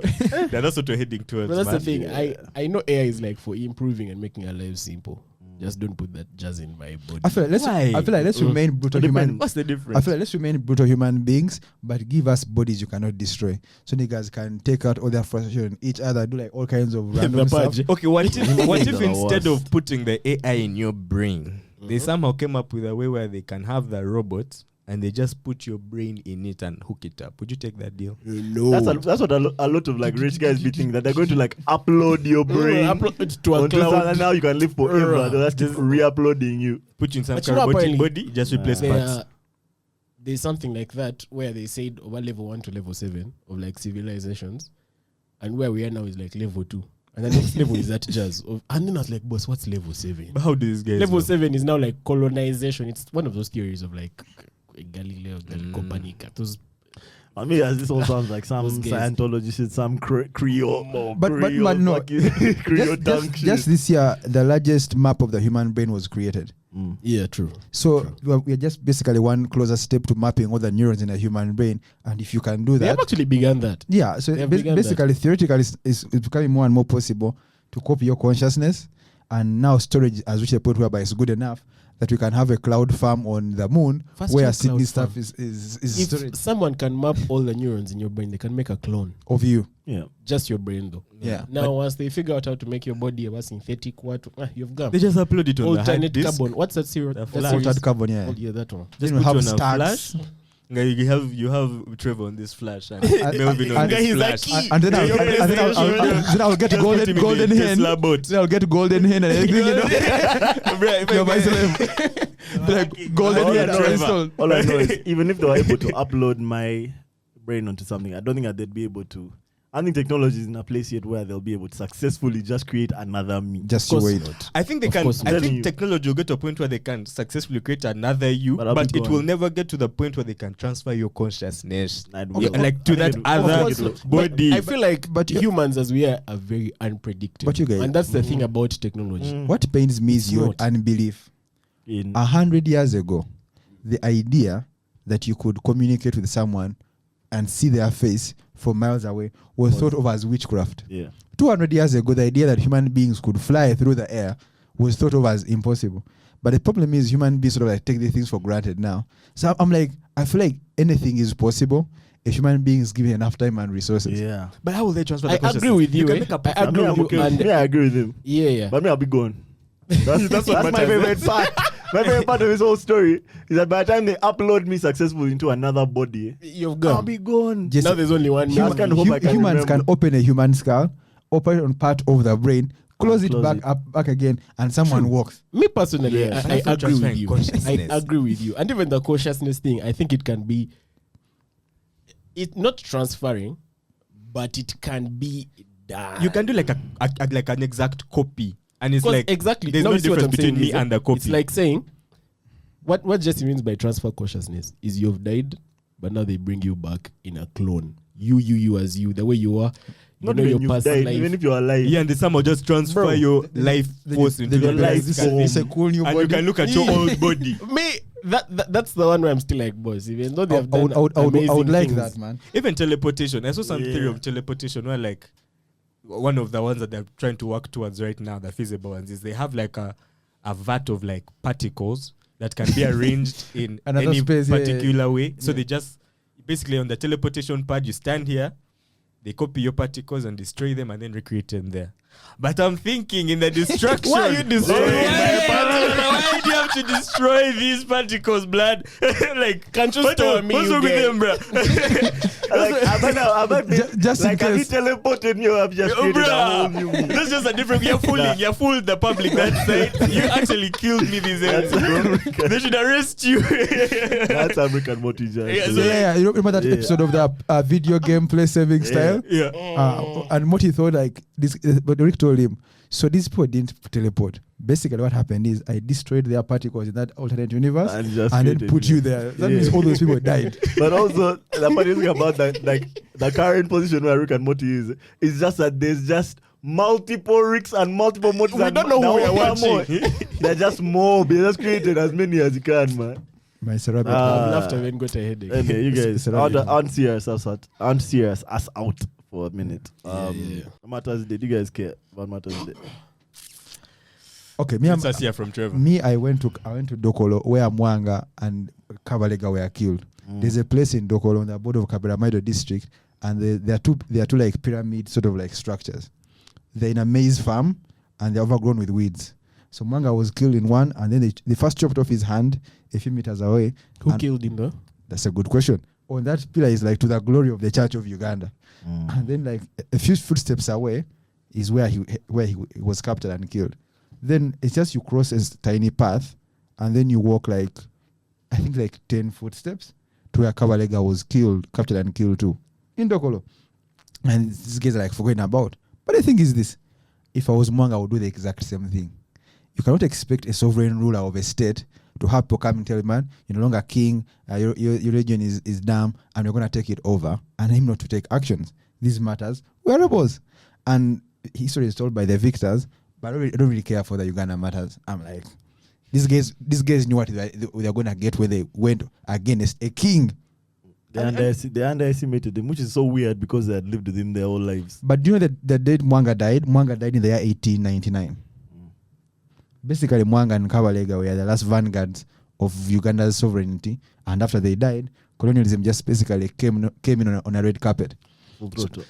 Yeah, that's what we're heading towards. but that's man. the thing. I know AI is like for improving and making our lives simple. Just don't put that jazz in my body. I feel like let's remain brutal human. What's the difference? I feel like let's remain brutal human beings, but give us bodies you cannot destroy. So niggas can take out all their frustration on each other, do like all kinds of random stuff. purge. Okay, what if the instead worst. of putting the AI in your brain, they somehow came up with a way where they can have the robot and they just put your brain in it and hook it up? Would you take that deal? No. That's what a lot of like rich guys be thinking, that they're going to like upload your brain Upload it to a onto something, cloud. and now you can live forever. They're just re-uploading you. Put you in some But you kind know, of robotic apparently- body, just replace There parts. are- there's something like that where they said over level 1 to level 7 of like civilizations, and where we are now is like level 2. And the next level is that jazz. And then I was like, boss, what's level 7? But how do these guys Level know? 7 is now like colonization. It's one of those theories of like Galileo, Copernicus. Those, I mean, as this all sounds like some Those guys. Scientology shit, some Creole, But no, Creole tongue shit. just this year, the largest map of the human brain was created. yeah, true. So we are just basically one closer step to mapping all the neurons in a human brain. And if you can do They have that, actually begun that. yeah. So They have begun basically, theoretically, it's becoming more and more possible to copy your consciousness. And now storage has reached a point whereby it's good enough that we can have a cloud farm on the moon First where cloud Sydney farm. stuff is If storage someone can map all the neurons in your brain, they can make a clone. of you. Yeah. Just your brain, though. Yeah. Now, once they figure out how to make your body a synthetic, you've gone. They just upload it on the hard Alternate disk. carbon. What's that series? The That flash. series? Altered carbon, yeah. Oh, yeah, that one. Just Then we put have you on a stacks. flash. You have Trevor on this flash and And- Melvin on and- this he's flash. like, And then Yeah, then I'll get Just put golden him in golden the hen. Tesla boat. Then I'll get golden hen and everything. You know? Bruh, if I You're my get- celeb. Like golden All I hen know is- installed. All I know is, even if they were able to upload my brain onto something, I don't think that they'd be able to. I think technology is in a place yet where they'll be able to successfully just create another me. Just Of you course. wait. I think they Of can. course, I I'm think telling you. technology will get to a point where they can successfully create another you, But I'll but be it gone. will never get to the point where they can transfer your consciousness, I'd yeah, wait. like to I that think other course. body. I feel like but you- humans as we are very unpredictable. But you guys- and that's the thing about technology. What pains me is It's your not. unbelief. In 100 years ago, the idea that you could communicate with someone and see their face from miles away was thought of as witchcraft. yeah. 200 years ago, the idea that human beings could fly through the air was thought of as impossible. But the problem is human beings sort of like take these things for granted now. So I'm like, I feel like anything is possible if human beings given enough time and resources. Yeah. But how will they transfer I the agree with you. can eh? make a I I agree mean, with you. And I agree with him. yeah. But me, I'll be gone. That's what my matters. favorite part. My favorite part of his whole story is that by the time they upload me successfully into another body, You've I'll gone. be gone. Just Now there's only one. That's man. kind of hope I can humans remember. can open a human skull, operate on part of the brain, close it close back it. up back again, and someone walks. Me personally, Yeah. I That's not agree with transferring you. consciousness. I agree with you. And even the consciousness thing, I think it can be. It's not transferring, but it can be done. You can do like like an exact copy, and it's 'Cause like exactly. There's Now no you see what difference I'm saying between me is and the copy. It's like saying, what Jesse means by transfer consciousness is you've died, but now they bring you back in a clone. You as you, the way you are. You Not know even your you've past died, life. even if you're alive. yeah, and then someone just transfer Bro, your life force into your your life life, form. It's a cool new and body. you can look at your old body. Me, that's the one where I'm still like, boss. Even though they have I done would amazing like things. that, man. Even teleportation. I saw some theory Yeah. of teleportation where like one of the ones that they're trying to work towards right now, the feasible ones, is they have like a vat of like particles that can be arranged in Another any space, yeah, particular way. So Yeah. they just basically on the teleportation pad, you stand here, they copy your particles and destroy them and then recreate them there. But I'm thinking in the destruction. Why are you destroying my particles? Why do you have to destroy these particles, blood? Like, Can't you what's store wrong me, with you gay? them, bro? Like, I might be, Just in like, have you case. teleported me or have you just created a whole new me? That's just a different. You're fooling. You fooled the public that side. You actually killed me this end, bro. They should arrest you. That's American Mobjazz. Yeah, so Yeah, you remember that Yeah. episode of the video game play saving style? yeah. And Moti thought like this, but Rick told him, so these people didn't teleport. Basically, what happened is I destroyed their particles in that alternate universe And and, just then created put you. you there. That Yeah. means all those people died. But also, the funny thing about that, like the current position where Rick and Morty is just that there's just multiple Ricks and multiple Mortys. We and don't know who we are there more. watching. They're just more. They just created as many as you can, man. My cerebral. Ah. I've laughed and then got a headache. Okay, you guys, It's alright. aren't serious us out for a minute. Yeah. Martyrs Day. Do you guys care about Martyrs Day? Okay, me, It's us here from Trevor. I went to Dokolo where Mwanga and Kabalega were killed. There's a place in Dokolo on the border of Kaberamaido district, and there are two like pyramid sort of like structures. They're in a maize farm and they're overgrown with weeds. So Mwanga was killed in one, and then they first chopped off his hand a few meters away. Who and killed him though? That's a good question. On that pillar is like to the glory of the Church of Uganda. And then like a few footsteps away is where he was captured and killed. Then it's just you cross a tiny path and then you walk like, I think like 10 footsteps to where Kabalega was captured and killed too. In Dokolo. And these guys are like forgotten about. But the thing is this, if I was Mwanga, I would do the exact same thing. You cannot expect a sovereign ruler of a state to have people come and tell you, man, you're no longer king, your religion is dumb, and you're going to take it over, and him not to take actions. These matters, we're rebels. And history is told by the victors, but I don't really care for the Uganda matters. I'm like, these guys knew what they're going to get when they went against a king. They underestimated him, which is so weird because they had lived with him their whole lives. But do you know that the day Mwanga died in the year 1899. Basically, Mwanga and Kabalega were the last vanguards of Uganda's sovereignty, and after they died, colonialism just basically came in on a red carpet.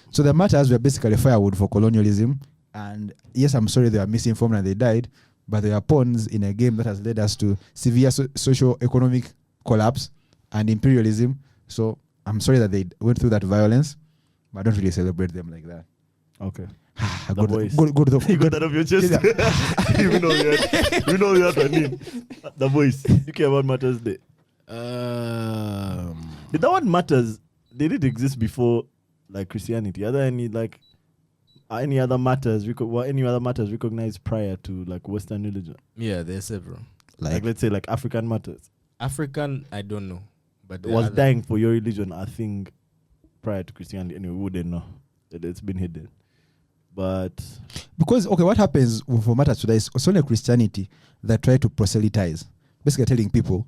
So the matters were basically firewood for colonialism, and yes, I'm sorry they were misinformed and they died, but they are pawns in a game that has led us to severe socio-economic collapse and imperialism. So I'm sorry that they went through that violence, but I don't really celebrate them like that. Okay. Go to the You got that off your chest. You know what I mean. The voice. You care about Matters Day. Did that one Matters? Did it exist before, like Christianity? Are there any other matters? Any other matters recognized prior to like Western religion? Yeah, there's several. Like let's say like African matters. African, I don't know, but was dying for your religion, I think, prior to Christianity. Anyway, we wouldn't know. It's been hidden. But because what happens for matters today is it's only Christianity that try to proselytize, basically telling people,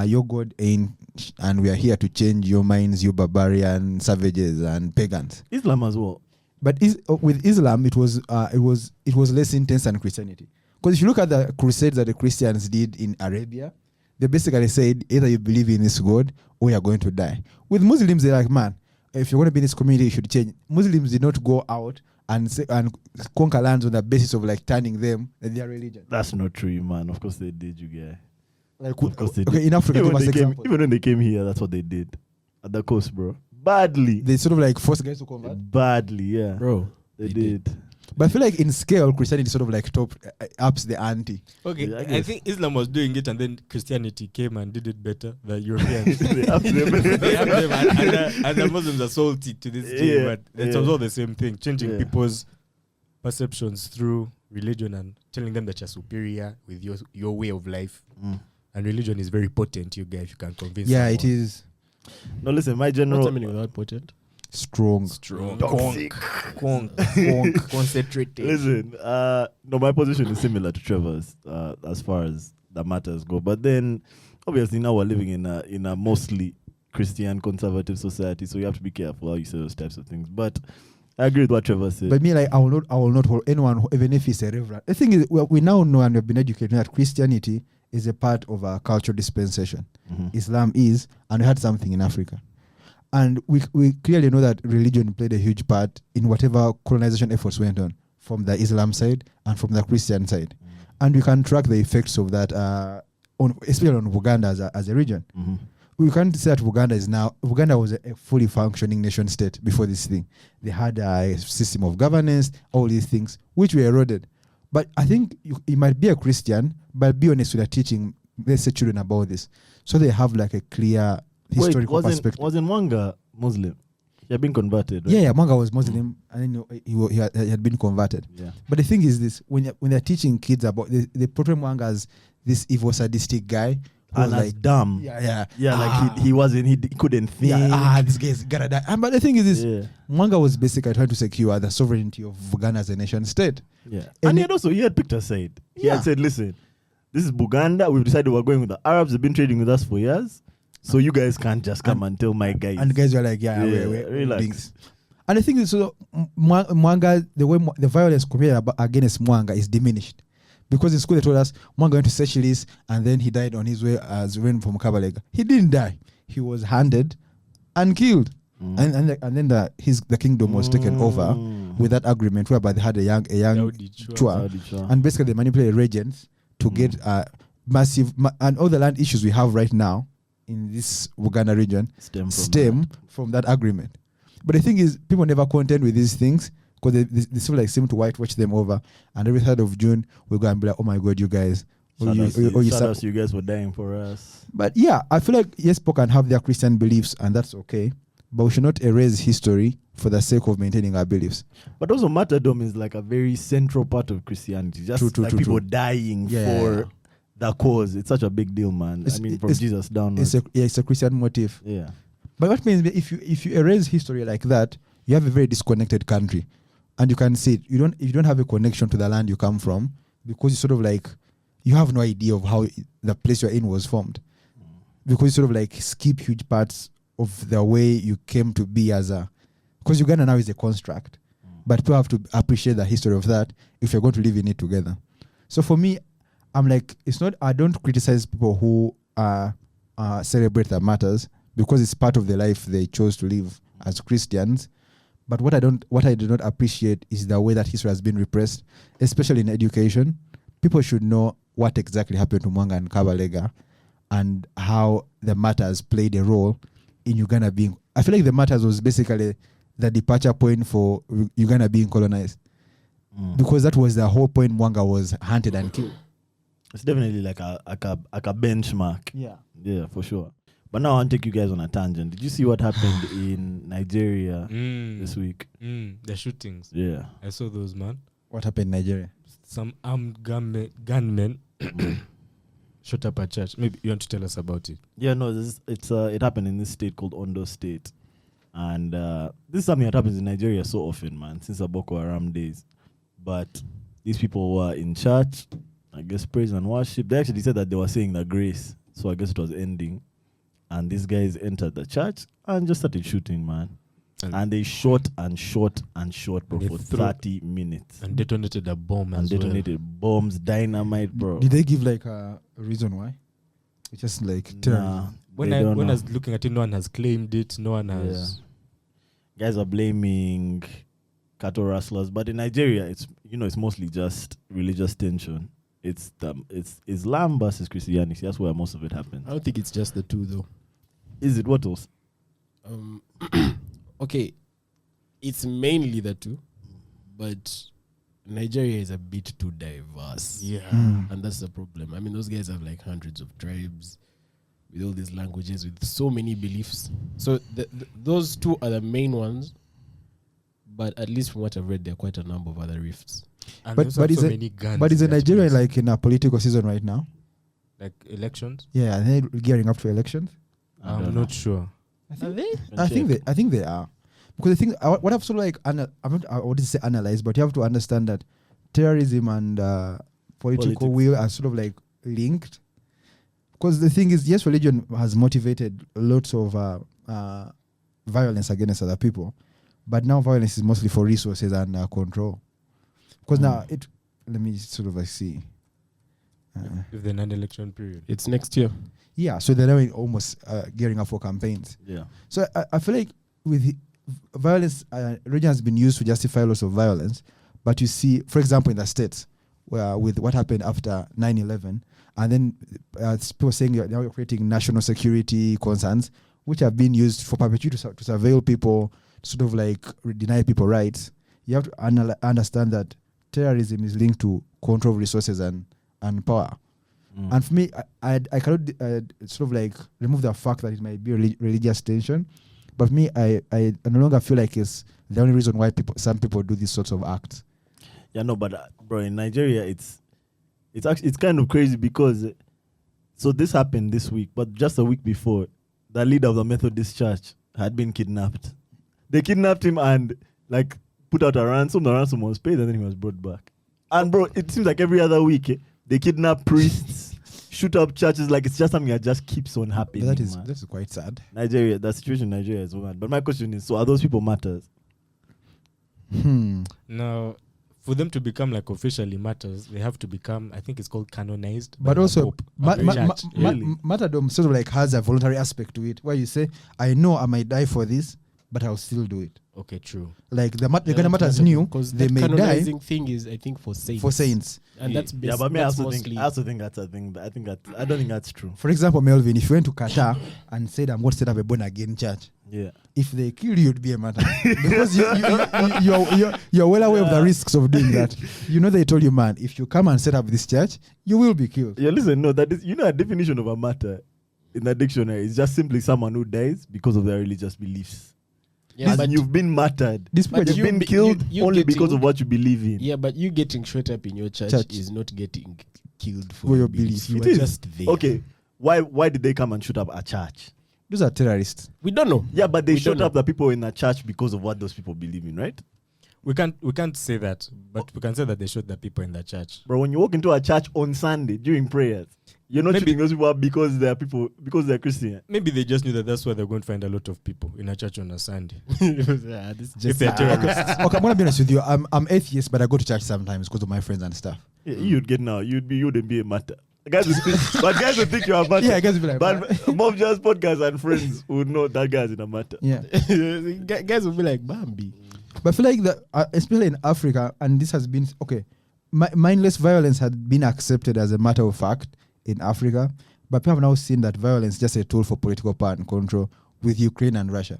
your God ain't, and we are here to change your minds, you barbarian savages and pagans. Islam as well. But with Islam, it was less intense than Christianity. Because if you look at the crusades that the Christians did in Arabia, they basically said either you believe in this God or you're going to die. With Muslims, they're like, man, if you're going to be in this community, you should change. Muslims did not go out and conquer lands on the basis of like turning them and their religion. That's not true, man. Of course they did, you guys. Like, of course they did. In Africa, even when they came here, that's what they did at the coast, bro. Badly. They sort of like forced guys to convert. Badly, yeah, bro. They did. But I feel like in scale, Christianity sort of like ups the ante. Okay, Yeah, I think Islam was doing it, and then Christianity came and did it better than Europeans. They upped them. They have them, and the Muslims are salty to this day, but it's also the same thing, changing people's perceptions through religion and telling them that you're superior with your way of life. And religion is very potent, you guys. You can convince. Yeah, someone. it is. No, listen, my general. What's happening without potent? Strong. Toxic. Concentrated. Listen, no, my position is similar to Trevor's as far as the matters go. But then, obviously, now we're living in a mostly Christian conservative society, so you have to be careful how you say those types of things. But I agree with what Trevor said. But me, like, I will not hold anyone, even if he's a reverend. The thing is, we now know and we've been educated that Christianity is a part of our cultural dispensation. Islam is, and we had something in Africa. And we clearly know that religion played a huge part in whatever colonization efforts went on from the Islam side and from the Christian side. And we can track the effects of that, especially on Uganda as a region. We can't say that Uganda was a fully functioning nation state before this thing. They had a system of governance, all these things, which were eroded. But I think you might be a Christian, but be honest with the teaching, let's say children about this. So they have like a clear historical perspective. Wasn't Mwanga Muslim? He had been converted, right? Yeah, Mwanga was Muslim, and then he had been converted. Yeah. But the thing is this, when they're teaching kids about, they portray Mwanga as this evil, sadistic guy. And like dumb. Yeah. Like he couldn't think. This guy's gotta die. But the thing is this, Mwanga was basically trying to secure the sovereignty of Uganda as a nation state. Yeah. And he had picked a side. He had said, listen, this is Buganda. We've decided we're going with the Arabs. They've been trading with us for years. So you guys can't just come and tell my guys. And the guys were like, we're relax. And the thing is, so Mwanga, the way the violence committed against Mwanga is diminished. Because in school they told us Mwanga went to Seychelles and then he died on his way as when from Kabalega. He didn't die. He was handed and killed. And then the kingdom was taken over with that agreement whereby they had a young Chua. And basically they manipulated regents to get massive and all the land issues we have right now in this Uganda region stem from that agreement. But the thing is, people never contend with these things because they sort of like seem to whitewash them over. And every 3rd of June, we go and be like, oh my God, you guys. You guys were dying for us. But yeah, I feel like yes, people can have their Christian beliefs and that's okay. but we should not erase history for the sake of maintaining our beliefs. But also, martyrdom is like a very central part of Christianity. Just True, like true, people true. dying Yeah. for the cause. It's such a big deal, man. It's- I mean, from it's- Jesus down. It's a Christian motive. Yeah. But what means if you erase history like that, you have a very disconnected country, and you can see it. If you don't have a connection to the land you come from, because you sort of like you have no idea of how the place you're in was formed, because you sort of like skip huge parts of the way you came to be as a. Because Uganda now is a construct, but people have to appreciate the history of that if you're going to live in it together. So for me, I'm like, it's not. I don't criticize people who celebrate the martyrs, because it's part of the life they chose to live as Christians. But what I do not appreciate is the way that history has been repressed, especially in education. People should know what exactly happened to Mwanga and Kabalega and how the martyrs played a role in Uganda being. I feel like the martyrs was basically the departure point for Uganda being colonized, because that was the whole point. Mwanga was hunted and killed. It's definitely like a benchmark. Yeah, for sure. But now I want to take you guys on a tangent. Did you see what happened in Nigeria this week? The shootings. Yeah. I saw those, man. What happened in Nigeria? Some armed gunmen shot up a church. Maybe you want to tell us about it. Yeah, no, it happened in this state called Ondo State. And this is something that happens in Nigeria so often, man, since the Boko Haram days. But these people were in church, I guess praise and worship. They actually said that they were saying the grace. So I guess it was ending. And these guys entered the church and just started shooting, man. And they shot and shot and shot, bro, for 30 minutes. And detonated a bomb and as detonated bombs, dynamite, bro. Did they give like a reason why? It's just like Nah, When I was looking at it, no one has claimed it. No one has. Yeah. Guys are blaming cattle rustlers, but in Nigeria, it's mostly just religious tension. It's Islam versus Christianity. That's where most of it happens. I don't think it's just the two, though. Is it? What else? Okay, it's mainly the two, but Nigeria is a bit too diverse. Yeah. And that's the problem. I mean, those guys have like hundreds of tribes with all these languages, with so many beliefs. So those two are the main ones, but at least from what I've read, there are quite a number of other rifts. And But- there's but also is it- many guns. But is in that Nigeria place. like in a political season right now? Like elections? Yeah, are they gearing up to elections? I'm not sure. I think they are, because I think what I've sort of like I wouldn't say analyze, but you have to understand that terrorism and political Politics. will are sort of like linked. Because the thing is, yes, religion has motivated lots of violence against other people, but now violence is mostly for resources and control. Because now let me sort of like see. If the non-election period. It's next year. Yeah, so they're now almost gearing up for campaigns. Yeah. So I feel like with violence, religion has been used to justify lots of violence. But you see, for example, in the States, where with what happened after 9/11, and then people saying now you're creating national security concerns, which have been used for perpetuity to surveil people, sort of like deny people rights. You have to understand that terrorism is linked to control of resources and power. And for me, I cannot sort of like remove the fact that it might be religious tension. But for me, I no longer feel like it's the only reason why some people do these sorts of acts. Yeah, no, but bro, in Nigeria, it's kind of crazy because so this happened this week, but just a week before, the leader of the Methodist Church had been kidnapped. They kidnapped him and like put out a ransom. The ransom was paid, and then he was brought back. And bro, it seems like every other week they kidnap priests, shoot up churches. Like it's just something that just keeps on happening. But that man. is quite sad. Nigeria. The situation in Nigeria is bad. But my question is: so are those people martyrs? Now, for them to become like officially martyrs, they have to become, I think it's called canonized. by But the also, Pope of the church. martyrdom sort of like has a voluntary aspect to it, where you say, I know I might die for this, but I'll still do it. Okay, true. Like the Ghana martyrs knew because they the may die canonizing thing is, I think, for saints. And that's Yeah, but me, I that's also mostly. think that's a thing. But I don't think that's true. For example, Melvin, if you went to Qatar and said, I'm going to set up a born again church, Yeah. if they kill you, you'd be a martyr. Because you're well aware of the risks of doing that. You know, they told you, man, if you come and set up this church, you will be killed. Yeah, listen, no, that is, a definition of a martyr in the dictionary is just simply someone who dies because of their religious beliefs. Yeah, As but in you've been martyred. These people But just You've been killed you only because getting- of what you believe in. yeah, but you getting shot up in your church, Church. is not getting killed For for your your beliefs. beliefs. You It were is. just there. Okay, why did they come and shoot up a church? those are terrorists. We don't know. Yeah, but they We shot don't up the people in the church because of what those people believe in, right? We can't say that, but we can say that they shot the people in the church. Bro, when you walk into a church on Sunday during prayers, you're not Maybe- shooting those people up because they're Christian. Maybe they just knew that that's where they're going to find a lot of people in a church on a Sunday. Yeah, this If they're terrorists. Okay, I'm gonna be honest with you. I'm atheist, but I go to church sometimes because of my friends and stuff. Yeah, you'd get now. You wouldn't be a martyr. Guys would think, but guys would think you're a martyr. Yeah, I guess be like, But Mobjazz podcast and friends would know that guy's in a matter. yeah. guys will be like Bambi. But I feel like that, especially in Africa, and this has been okay. Mindless violence had been accepted as a matter of fact in Africa, but people have now seen that violence is just a tool for political power and control with Ukraine and Russia.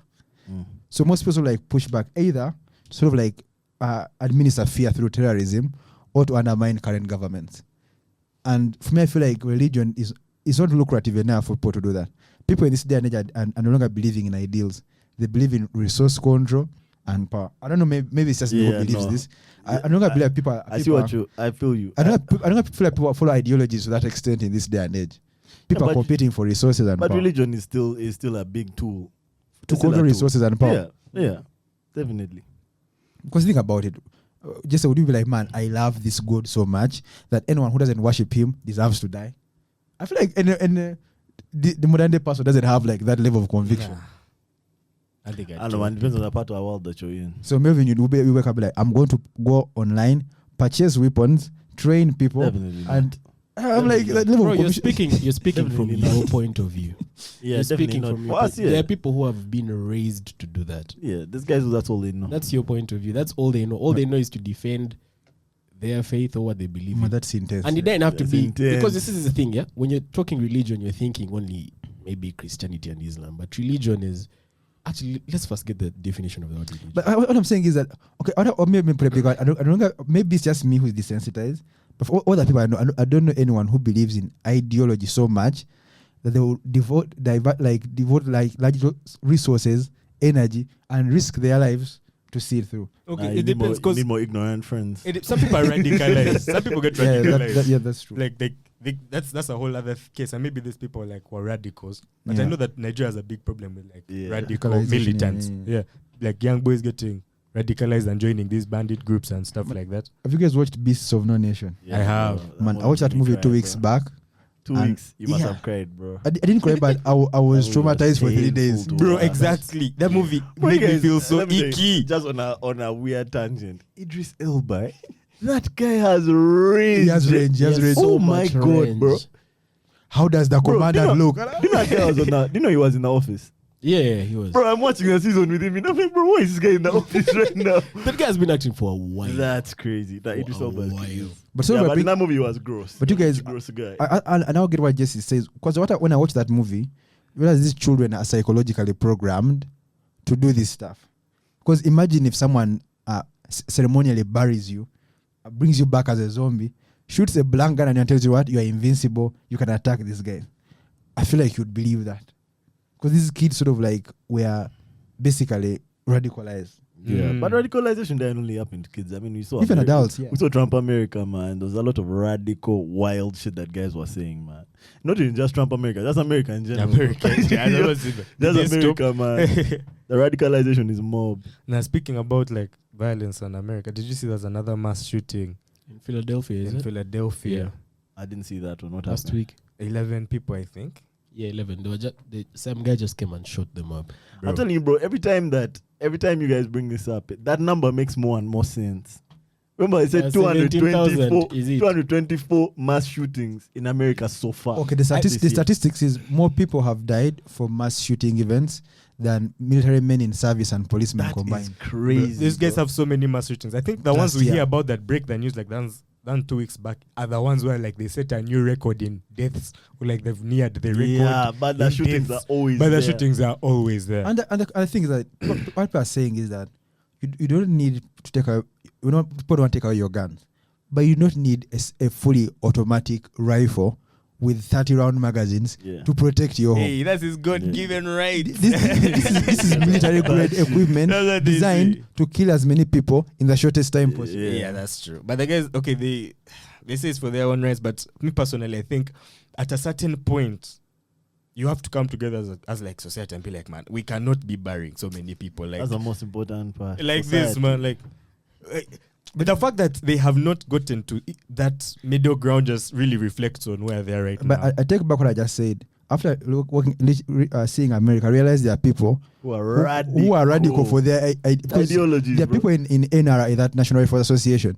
So most people like push back either sort of like administer fear through terrorism or to undermine current governments. And for me, I feel like religion is not lucrative enough for people to do that. People in this day and age are no longer believing in ideals. They believe in resource control and power. I don't know, maybe it's just me who believes this. I no longer believe people. I see what I feel you. I don't feel like people follow ideologies to that extent in this day and age. People are but- competing for resources and But power. religion is still a big tool To It's still a control tool. resources and power. Yeah, definitely. Because think about it. Just would you be like, man, I love this God so much that anyone who doesn't worship him deserves to die? I feel like the modern day person doesn't have like that level of conviction. I think I don't know, man. Depends on the part of the world that you're in. So Melvin, you wake up like, I'm going to go online, purchase weapons, train people, Definitely not. and I'm like that level Bro, of you're conviction. speaking from Definitely not. your point of view. Yeah, You're definitely speaking not. from For your us, point. There yeah. are people who have been raised to do that. Yeah, these guys, that's all they know. That's your point of view. That's all they know. All they know is to defend their faith or what they believe Man, in. that's intense. And it doesn't have to That's be intense. because this is the thing, yeah. When you're talking religion, you're thinking only maybe Christianity and Islam, but religion is actually. Let's first get the definition of the word religion. But what I'm saying is that okay, or maybe because I don't know, maybe it's just me who's desensitized. But for other people I know, I don't know anyone who believes in ideology so much that they will devote large resources, energy, and risk their lives to see it through. Okay, You it need more- depends because need more ignorant friends. some people are radicalized. Some people get Yeah, radicalized. that's true. Like that's a whole other case, and maybe these people like were radicals. But I Yeah. know that Nigeria has a big problem with like Yeah. radical Radicalization, militants. yeah. Yeah, like young boys getting radicalized and joining these bandit groups and stuff like that. Have you guys watched Beasts of No Nation? Yeah, I have. bro, Man, I watched that made me movie cry, 2 weeks bro. back. 2 And- weeks. You must yeah. have cried, bro. I didn't cry, but I was That movie traumatized for was 3 days. painful to Bro, watch. exactly. That movie Bro, made you me guys, feel so let me tell you, icky. Just on a weird tangent. Idris Elba, that guy has range. He has range. He has range. Oh my much god, range. bro. How does the Bro, commander do you know- look? Do you know that guy was on that? Do you know he was in the office? Yeah, he was. Bro, I'm watching a season with him. And I'm like, bro, why is this guy in the office right now? That guy's been acting for a while. That's crazy. That Idris For a Elba is while. crazy. But so Yeah, my but big- in that movie, he was gross. But you He was guys- a gross guy. I now get what Jesse says because when I watch that movie, you realize these children are psychologically programmed to do this stuff. Because imagine if someone ceremonially buries you, brings you back as a zombie, shoots a blank gun and tells you what, you are invincible, you can attack this guy. I feel like you'd believe that. Because these kids sort of like were basically radicalized. Yeah, Mm. but radicalization doesn't only happen to kids. I mean, we saw Even America- adults, yeah. We saw Trump America, man. There was a lot of radical, wild shit that guys were saying, man. Not even just Trump America, that's America in general. America. Yeah, that was it. That's They stop. America, man. The radicalization is mob. Now speaking about like violence in America, did you see there's another mass shooting In Philadelphia, is in it? Philadelphia? I didn't see that one. What Last happened? week. 11 people, I think. Yeah, 11. They were some guy just came and shot them up. I'm telling you, bro. Every time you guys bring this up, that number makes more and more sense. Remember, I said 17,000, is it? 224 mass shootings in America so far. Okay, the This year. statistics is more people have died from mass shooting events than military men in service and policemen That combined. is crazy. These guys bro. have so many mass shootings. I think the Last ones we year. hear about that break the news like than 2 weeks back are the ones where like they set a new record in deaths or like they've neared the record. Yeah, but the in shootings deaths. are always But there. the shootings are always there. And the thing is that what people are saying is that you don't need to take out, people don't want to take out your guns, but you don't need a fully automatic rifle with 30 round magazines Yeah. to protect your home. Hey, that's his God-given right. This is military grade equipment That's what they designed say. to kill as many people in the shortest time possible. Yeah, that's true. But the guys, okay, they say it's for their own rights, but me personally, I think at a certain point, you have to come together as like society and be like, man, we cannot be burying so many people. Like, That's the most important part. like Society. this, man. Like, but the fact that they have not gotten to that middle ground just really reflects on where they are right But now. I take back what I just said. After seeing America, I realized there are people Who are who are radical for their because ideologies. there are bro. people in NRA, that National Rifle Association.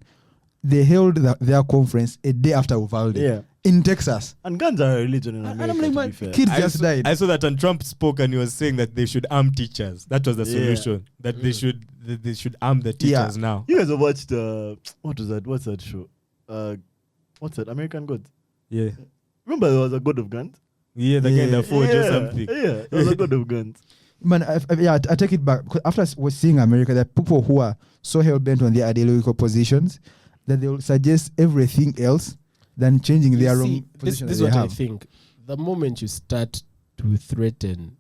They held their conference a day after Uvalde Yeah. in Texas. And guns are a religion in And America. I'm like, to man, be fair. kids I just died. I saw that when Trump spoke and he was saying that they should arm teachers. That was the Yeah. solution. That they should arm the Yeah. teachers now. You guys have watched what was that? What's that show? What's that? American Gods. Yeah. Remember there was a God of Guns? Yeah, the guy in the forge or something. Yeah, there was a God of Guns. Man, I take it back. Because after seeing America, there are people who are so hell bent on their ideological positions that they will suggest everything else than changing You their see, own this position. is that what they I have. think. The moment you start to threaten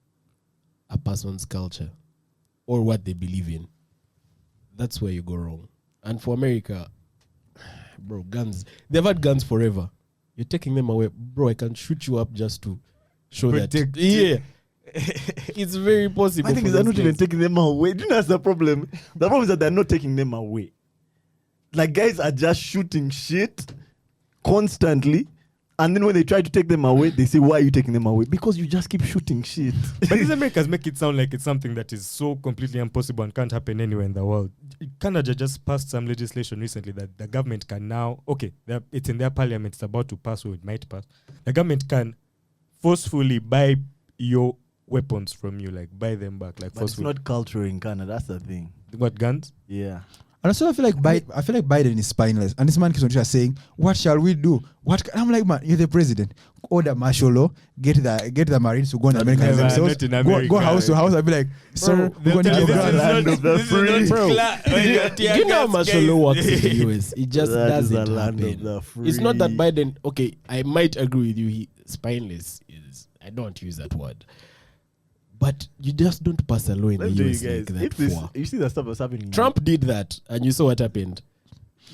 a person's culture or what they believe in, that's where you go wrong. And for America, bro, guns. They've had guns forever. You're taking them away. Bro, I can shoot you up just to show Protect that. Yeah. It's very possible. My thing for is, they're those not even guys. taking them away. Do you know that's the problem? The problem is that they're not taking them away. Like, guys are just shooting shit constantly. And then when they try to take them away, they say, why are you taking them away? Because you just keep shooting shit. But these Americans make it sound like it's something that is so completely impossible and can't happen anywhere in the world. Canada just passed some legislation recently that the government can now, it's in their parliament, it's about to pass or it might pass. The government can forcefully buy your weapons from you, like buy them back, like But it's forcefully. not culture in Canada. That's the thing. What, guns? Yeah. And also, I feel like Biden is spineless. And this man keeps on just saying, "What shall we do?" I'm like, man, you're the president. Order martial law. Get the Marines to go on American Never, themselves. not in Go America. house to house. I'll be like, sir, we're going to This give is you land not- of the this is free. not Bro, cla- you know how martial law works in the US? It just That is doesn't the land of happen. the free. It's not that Biden. Okay, I might agree with you. He spineless is. I don't use that word, but you just don't pass a law in Let me the tell you US like guys, that. if this, for. you see the stuff that's happening. Trump did that, and you saw what happened.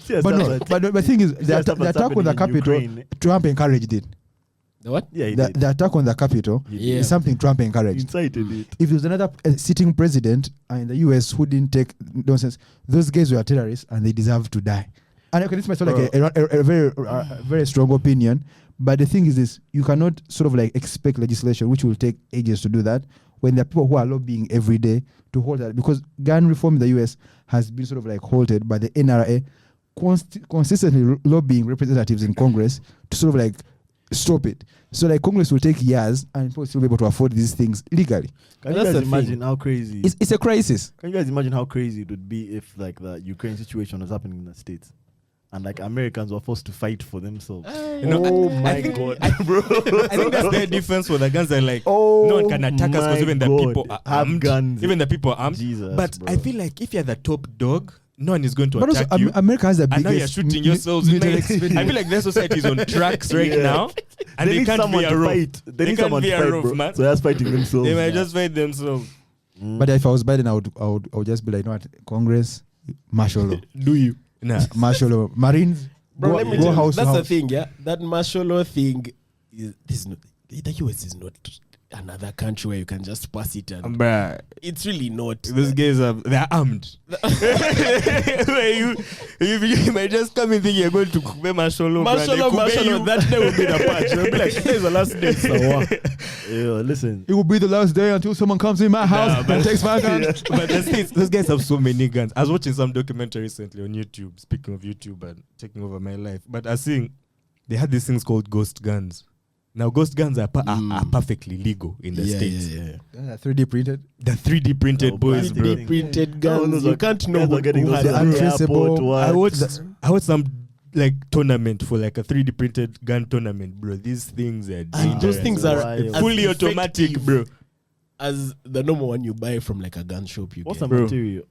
See the But stuff no, that- but the thing is, see the stuff that's attack on the happening in Capitol, Ukraine. Trump encouraged it. The what? Yeah, he The, did. the attack on the Capitol Yeah. is something Trump He encouraged. incited it. If there was another sitting president in the US who didn't take nonsense, those guys were terrorists and they deserve to die. And okay, this might sound like a very strong opinion, but the thing is this: you cannot sort of like expect legislation which will take ages to do that when there are people who are lobbying every day to hold that, because gun reform in the US has been sort of like halted by the NRA consistently lobbying representatives in Congress to sort of like stop it. So like Congress will take years and people will still be able to afford these things legally. Can That's you the guys imagine how crazy? It's a crisis. Can you guys imagine how crazy it would be if like the Ukraine situation was happening in the States, and like Americans were forced to fight for themselves? You know, Oh I my think- God, I- bro! I think that's their difference for the guns. They're like, Oh no one can attack us because my even the God. people are Have armed. guns. Even the people are armed. Jesus, But bro. I feel like if you're the top dog, no one is going to But also, attack you. America has the And now you're biggest shooting yourselves. in military my- experience. I feel like their society is on tracks right Yeah. now, and they they need can't someone be a to roof. fight. They They need can't someone be to a fight, roof, bro. man. So that's fighting themselves. They might just fight themselves. But if I was Biden, I would just be like, you know what, Congress, martial law, Do you? Nah. martial law, Marines, Bro, go, let me go tell you, house to that's the house. thing, yeah. That martial law thing is this. Is not, the US is not another country where you can just pass it, and Bruh, it's really not. those guys they're armed. Where you might just come in thinking you're going to Kube martial law. Martial law, that day will be the patch. They'll be like, today's the last day. It's the war. Yo, listen. It will be the last day until someone comes in my house but- and takes my gun. But those guys have so many guns. I was watching some documentary recently on YouTube. Speaking of YouTube and taking over my life, but I was seeing they had these things called ghost guns. Now, ghost guns are perfectly legal in the States. Yeah. 3D printed. The 3D printed Oh, boys, bro. 3D printed Oh, guns. those You are- can't know guys are getting who those has at them. the untraceable. airport, what? I watched some like tournament for like a 3D printed gun tournament, bro. These things are dangerous. Those things are Wild. fully as automatic, effective bro. as the normal one you buy from like a gun shop. You What's get. the Bro. material?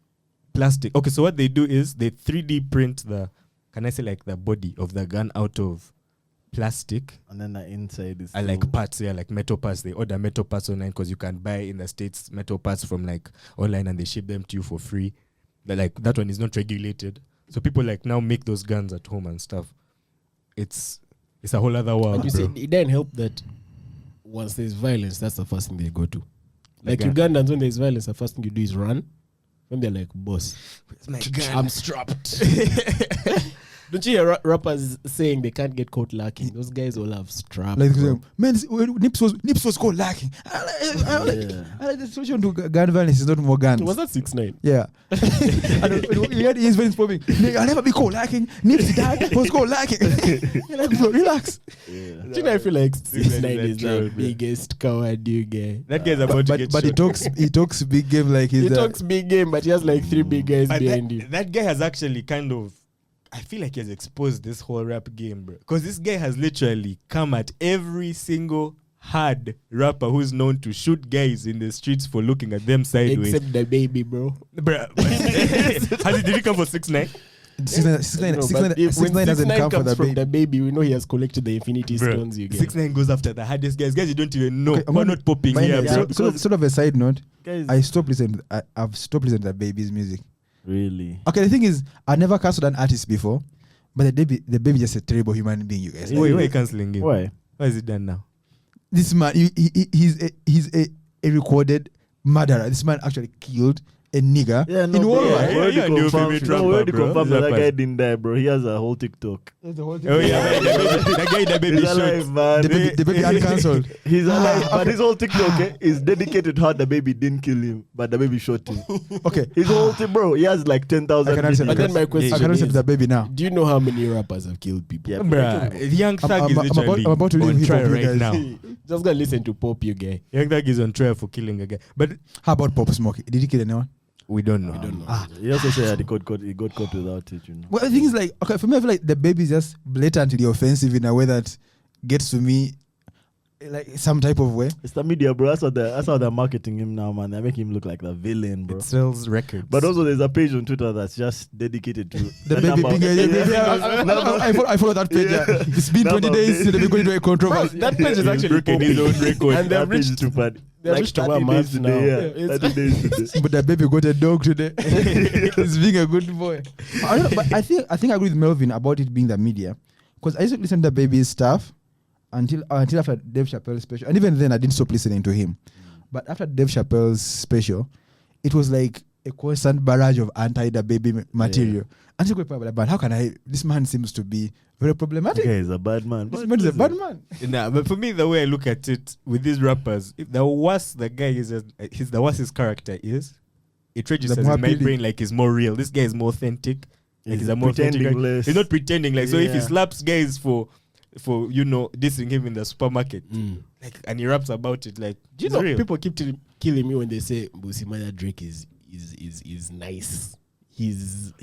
Plastic. Okay, so what they do is they 3D print the, can I say like the body of the gun out of plastic. And then the inside is I like parts, like metal parts. They order metal parts online because you can buy in the States metal parts from like online and they ship them to you for free. But like that one is not regulated. So people like now make those guns at home and stuff. It's a whole other world. And you bro. see, it doesn't help that once there's violence, that's the first thing they go to. Like gun. Ugandans, when there's violence, the first thing you do is run. When they're like, boss, my gun. I'm strapped. Don't you hear rappers saying they can't get caught lacking? Those guys all have straps. Like, bro. man, Nips was caught lacking. I like the solution to gun violence is not more guns. Was that 6ix9ine? Yeah. He had his friends probing, I'll never be caught lacking. Nipsey dad was caught lacking. You're like, bro, relax. Do you know, I feel like 6ix9ine is the troll, bro. biggest coward you get. That guy's about to get But he shot. talks big game like he's He talks big game, but he has like 3 big guys But behind him. that guy has actually kind of, I feel like he has exposed this whole rap game, bro. Because this guy has literally come at every single hard rapper who's known to shoot guys in the streets for looking at them sideways. Except the baby, bro. Bruh, did he come for 6ix9ine? 6ix9ine doesn't come for the baby. We know he has collected the infinity stones you get. 6ix9ine goes after the hardest guys. Guys you don't even know. Okay, We're not popping here, bro. Sort of a side note, Guys, I've stopped listening to the baby's music. really? Okay, the thing is, I never cancelled an artist before, but the baby just a terrible human being, you guys. Why are you cancelling him? Why? Why is it done now? This man, he's a recorded murderer. This man actually killed a nigger Yeah, no, in bro, World War. yeah, we yeah, already new confirmed- favorite no, we already rapper, bro. confirmed that Rappers. guy didn't die, bro. He has a whole TikTok. Oh yeah, that guy the baby He's shot. alive, man. The baby uncancelled. He's alive, but his whole TikTok is dedicated to how the baby didn't kill him, but the baby shot him. Okay, His whole thing, bro. He has like 10,000 I can understand. But then videos. my I question can understand is, the baby now. do you know how many rappers have killed people? Yeah. Bruh, Young Thug is I'm literally about to leave on hip trial hop, you right guys. now. Just go listen to Pop, you guy. Young Thug is on trial for killing a guy. But How about Pop Smoke? Did he kill anyone? we don't know. He also said he got caught without it, you know. Well, the thing is, like, okay, for me, I feel like the baby is just blatantly offensive in a way that gets to me, like some type of way. It's the media, bro. That's how they're marketing him now, man. They make him look like the villain, bro. It sells records. But also, there's a page on Twitter that's just dedicated to The baby being I follow that page. Yeah. It's been 20 days since they've been going into a controversy. That page is actually broken his own record. And that they've page is reached, too bad. they've Like reached to 30 1 month days now. today, Yeah, yeah. it's- 30 days today. But the baby got a dog today. He's being a good boy. I don't know, but I think I agree with Melvin about it being the media, because I used to listen to the baby's stuff until after Dave Chappelle's special, and even then I didn't stop listening to him. But after Dave Chappelle's special, it was like a constant barrage of anti-the baby material. And so people were like, "But how can I? This man seems to be very problematic. Okay, he's a bad man. This man is a bad man." Nah, but for me, the way I look at it with these rappers, if the worse the guy is, the worse his character is, it registers more in my appealing. brain like he's more real. This guy is more authentic. Like he's a more authentic pretending guy. less. He's not pretending. Like so, if he Yeah. slaps guys for dissing him in the supermarket, like and he raps about it, like Do you it's know real. people keep killing me when they say Busimaya Drake is nice. He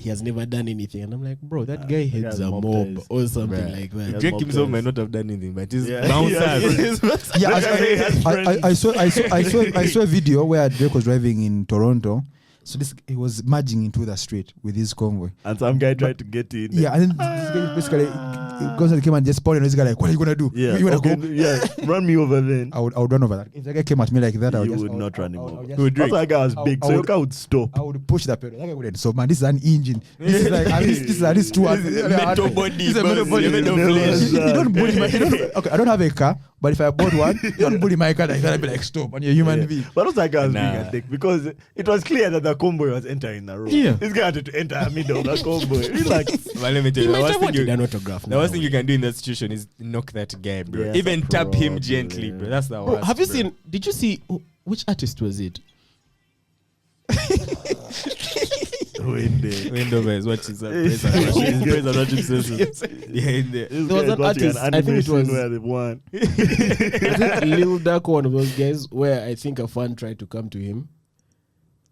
has never done anything, and I'm like, bro, that guy heads guy's a mob mob ties. or something Bruh. like that. Yeah. Drake himself Mobjazz. might not have done anything, but he's Yeah. bouncers. Yeah, Yeah, I saw a video where Drake was driving in Toronto. So he was merging into the street with his convoy. And some guy tried to get in. Yeah, and then this guy basically goes and came and just spotted, and this guy like, "What are you gonna do? Yeah. You wanna Okay, go?" yeah. Run me over then. I would run over that. If the guy came at me like that, I would You just, would I not run him I would over. just- Who, Drake? Also, that guy was I- big, I so your would- car would stop. I would push that pedal. That guy wouldn't. So man, this is an engine. This is like this is at least 200. Metal body, This is a metal boss. body. Metal Never flesh. done. You don't bully my. Okay, I don't have a car, but if I bought one, you don't bully my car like that. I'd be like, stop, and you're a human Yeah. being. But also, that guy was being Nah. a dick because it was clear that the convoy was entering the road. Yeah. This guy had to enter the middle of the convoy. He's like, But let me tell He you, the might worst have thing wanted you an autograph. the worst thing you can do in that situation is knock that guy, bro. Yeah, that's Even a tap him problem. gently, bro. That's the Bro, worst. have you bro. seen? Did you see which artist was it? Windows watching some praise and worship sessions. Yeah, in there. This There was guy an watching artist, an I think it animation was- where they won. I think Lil Durk, one of those guys, where I think a fan tried to come to him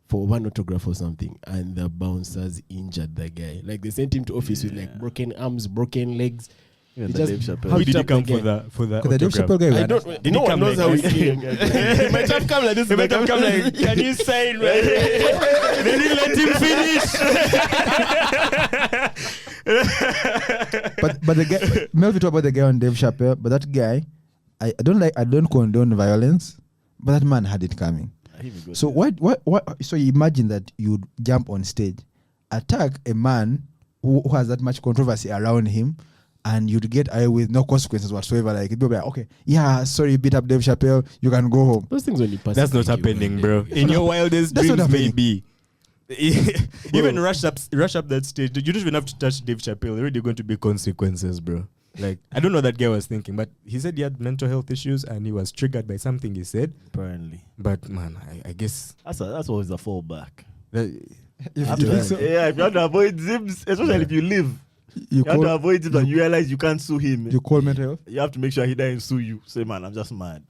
for one autograph or something, and the bouncers injured the guy. Like they sent him to office with like broken arms, broken legs. Yeah, He the just- Dave Chappelle. How Who did he tap come again. for the Because the Dave autograph? Chappelle guy, I went- don't. he No one come knows like how this? he came. He might have come like this. He might have come like, can you sign, man? They didn't let him finish. but the guy, Melvin talked about the guy on Dave Chappelle, but that guy, I don't condone violence, but that man had it coming. Here we go. So what? So you imagine that you'd jump on stage, attack a man who has that much controversy around him, and you'd get away with no consequences whatsoever. Like it'd be like, okay, yeah, sorry, you beat up Dave Chappelle, you can go home. Those things only pass. That's not thank you, happening, man. bro. In your wildest That's not dreams, happening. maybe. Even rush up that stage. You don't even have to touch Dave Chappelle. There are already going to be consequences, bro. Like, I don't know what that guy was thinking, but he said he had mental health issues and he was triggered by something he said. Apparently, But man, I guess that's always a fallback. that, If After you think that, so, yeah, if you have to avoid zims, especially if you live, you you have to call avoid zims and you realize you can't sue him. you call mental health. You have to make sure he doesn't sue you. Say, man, I'm just mad.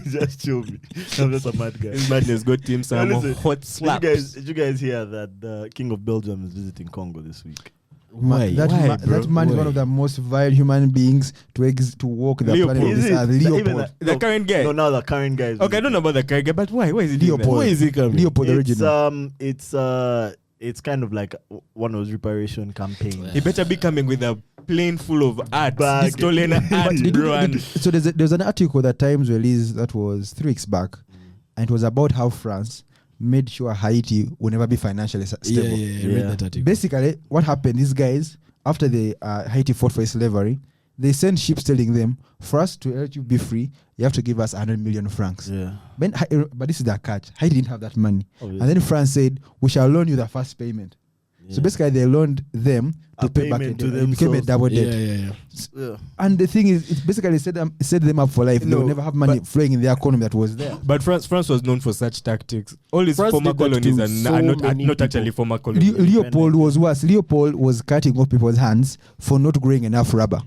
Just chill me. I'm just a mad guy. his madness got him some Now listen, hot Did slaps. you guys hear that the King of Belgium is visiting Congo this week? Why? That, Why, bro? that man is one Why? of the most vile human beings to walk the Leopold. planet. Is This it? earth. Even Leopold. The current guy. No, now the current guy is Okay, I don't know about the current guy, but why? Why is he doing that? Leopold. Where is he coming? Leopold original. It's kind of like one of those reparation campaigns. He better be coming with a plane full of art, Bag. stolen art, bro. And So there's an article that Times released that was 3 weeks back, and it was about how France made sure Haiti would never be financially stable. Yeah. Read that article. Basically, what happened? These guys, after the Haiti fought for slavery, they sent ships telling them, for us to let you be free, you have to give us 100 million francs. Yeah. But this is the catch. Haiti didn't have that money. Obviously. And then France said, we shall loan you the first payment. So basically, they loaned them to A pay back. payment to It became a themselves. double debt. Yeah. Yeah. And the thing is, it basically set them up for life. They No, will never have money but- flowing in their economy that was there. But France was known for such tactics. All his France former did that colonies to are so not many actually people. former colonies. Leopold was worse. Leopold was cutting off people's hands for not growing enough rubber.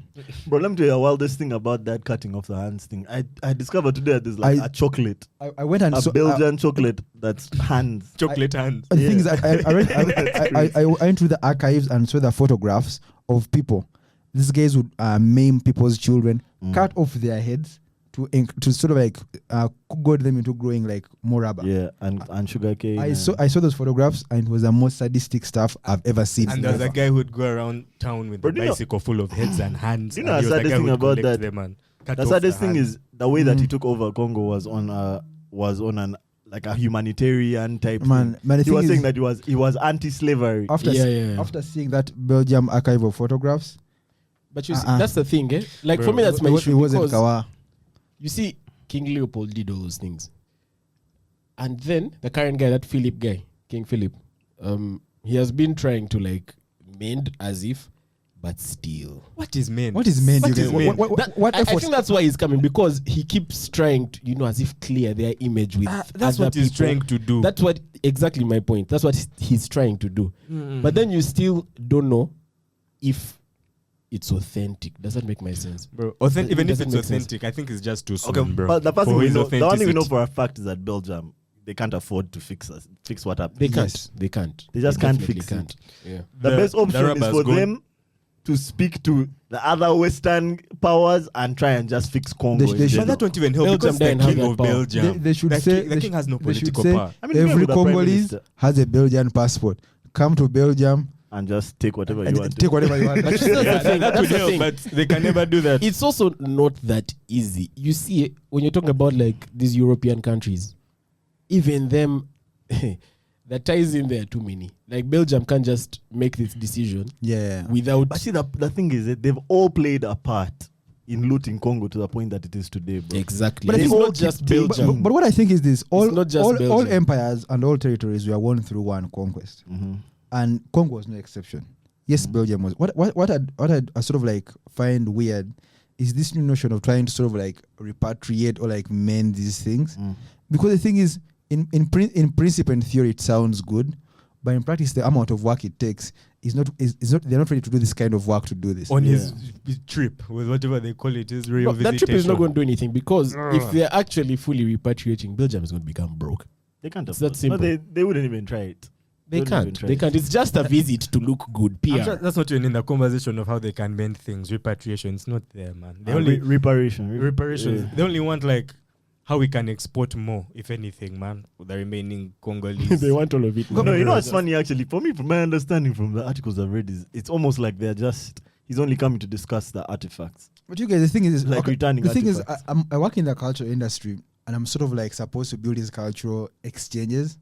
Bro, let me tell you the wildest thing about that cutting off the hands thing. I discovered today that there's like I- a chocolate, I went and a saw, Belgian chocolate that's hands. Chocolate hands. the thing is, Yeah. I went through the archives and saw the photographs of people. These guys would maim people's children, cut off their heads to sort of like goad them into growing like more rubber. Yeah, and sugarcane. I saw those photographs, and it was the most sadistic stuff I've ever seen. And there was a guy who would go around town with But a do you know- bicycle full of heads and hands. Do you know and the he was the saddest guy who thing would about collect that? them and cut The off saddest the thing hands. is the way that he took over Congo was on an like a humanitarian type Man, thing. the He thing was is, saying that he was anti-slavery. after Yeah. after seeing that Belgium archive of photographs, But you see, Uh-uh. that's the thing, eh? Like Bro, for me, that's my it issue wasn't because Kawa. you see, King Leopold did all those things, and then the current guy, that Philip guy, King Philip, he has been trying to like mend as if, but still. What is men? What is men? What You is guys- men? what I efforts? think that's why he's coming, because he keeps trying to, as if clear their image with. That's other what he's people. trying to do. That's what exactly my point. That's what he's trying to do. But then you still don't know if it's authentic. Does that make my sense? Bro, It even if doesn't it's make sense. authentic, I think it's just too soon, Okay, bro. but the first For thing we his know, the one thing we know authenticity. for a fact is that Belgium, they can't afford to fix what happened. They can't. Yes. They can't. They just can't definitely fix it. Yeah. The best option is rubber's for gone. them to speak to the other Western powers and try and just fix Congo. They in should- But general. that won't even help Belgium because the doesn't have king that of power. Belgium. They should the say king, the king has no they should political say power. I mean, every with the Prime Congolese Minister. has a Belgian passport. Come to Belgium and just take whatever you and want. take whatever you want. But you see, that's the thing. That That's would the help, thing. but they can never do that. It's also not that easy. You see, when you're talking about like these European countries, even them, the ties in there are too many. Like Belgium can't just make this decision Yeah. without. But see, the thing is that they've all played a part in looting Congo to the point that it is today, bro. Exactly. But But I it's think- not just But- Belgium. But what I think is this: all not just all Belgium. empires and all territories were won through one conquest, and Congo was no exception. Yes, Belgium was. What I sort of like find weird is this new notion of trying to sort of like repatriate or like mend these things, because the thing is, in principle and theory, it sounds good, but in practice, the amount of work it takes is not. They're not ready to do this kind of work to do this. On his trip, with whatever they call it, his real No, that trip is not visitation. going to do anything, because if they're actually fully repatriating, Belgium is going to become broke. They can't It's afford that it. No, simple. they wouldn't even try it. They Don't even can't. try. They can't. It's just a visit to look good. I'm PR. sure that's not even in the conversation of how they can mend things. Repatriation, it's not there, man. They only reparation. reparations. Yeah. They only want like how we can export more, if anything, man. With the remaining Congolese. They want all of it. No, you know what's funny actually? For me, from my understanding from the articles I've read, is it's almost like he's only coming to discuss the artifacts. But you guys, the thing is, Like returning the thing is, artifacts. I work in the cultural industry, and I'm sort of like supposed to build these cultural exchanges,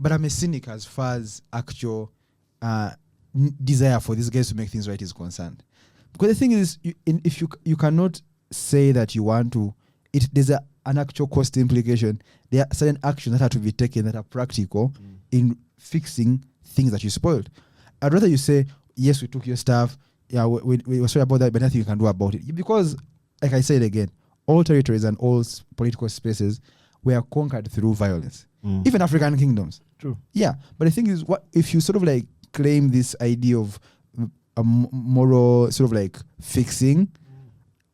but I'm a cynic as far as actual desire for these guys to make things right is concerned. Because the thing is, if you cannot say that you want to, there's an actual cost implication. There are certain actions that have to be taken that are practical in fixing things that you spoiled. I'd rather you say, yes, we took your stuff. Yeah, we were sorry about that, but nothing you can do about it. Because, like I said again, all territories and all political spaces were conquered through violence. Even African kingdoms. True. Yeah, but the thing is, what if you sort of like claim this idea of a moral sort of like fixing,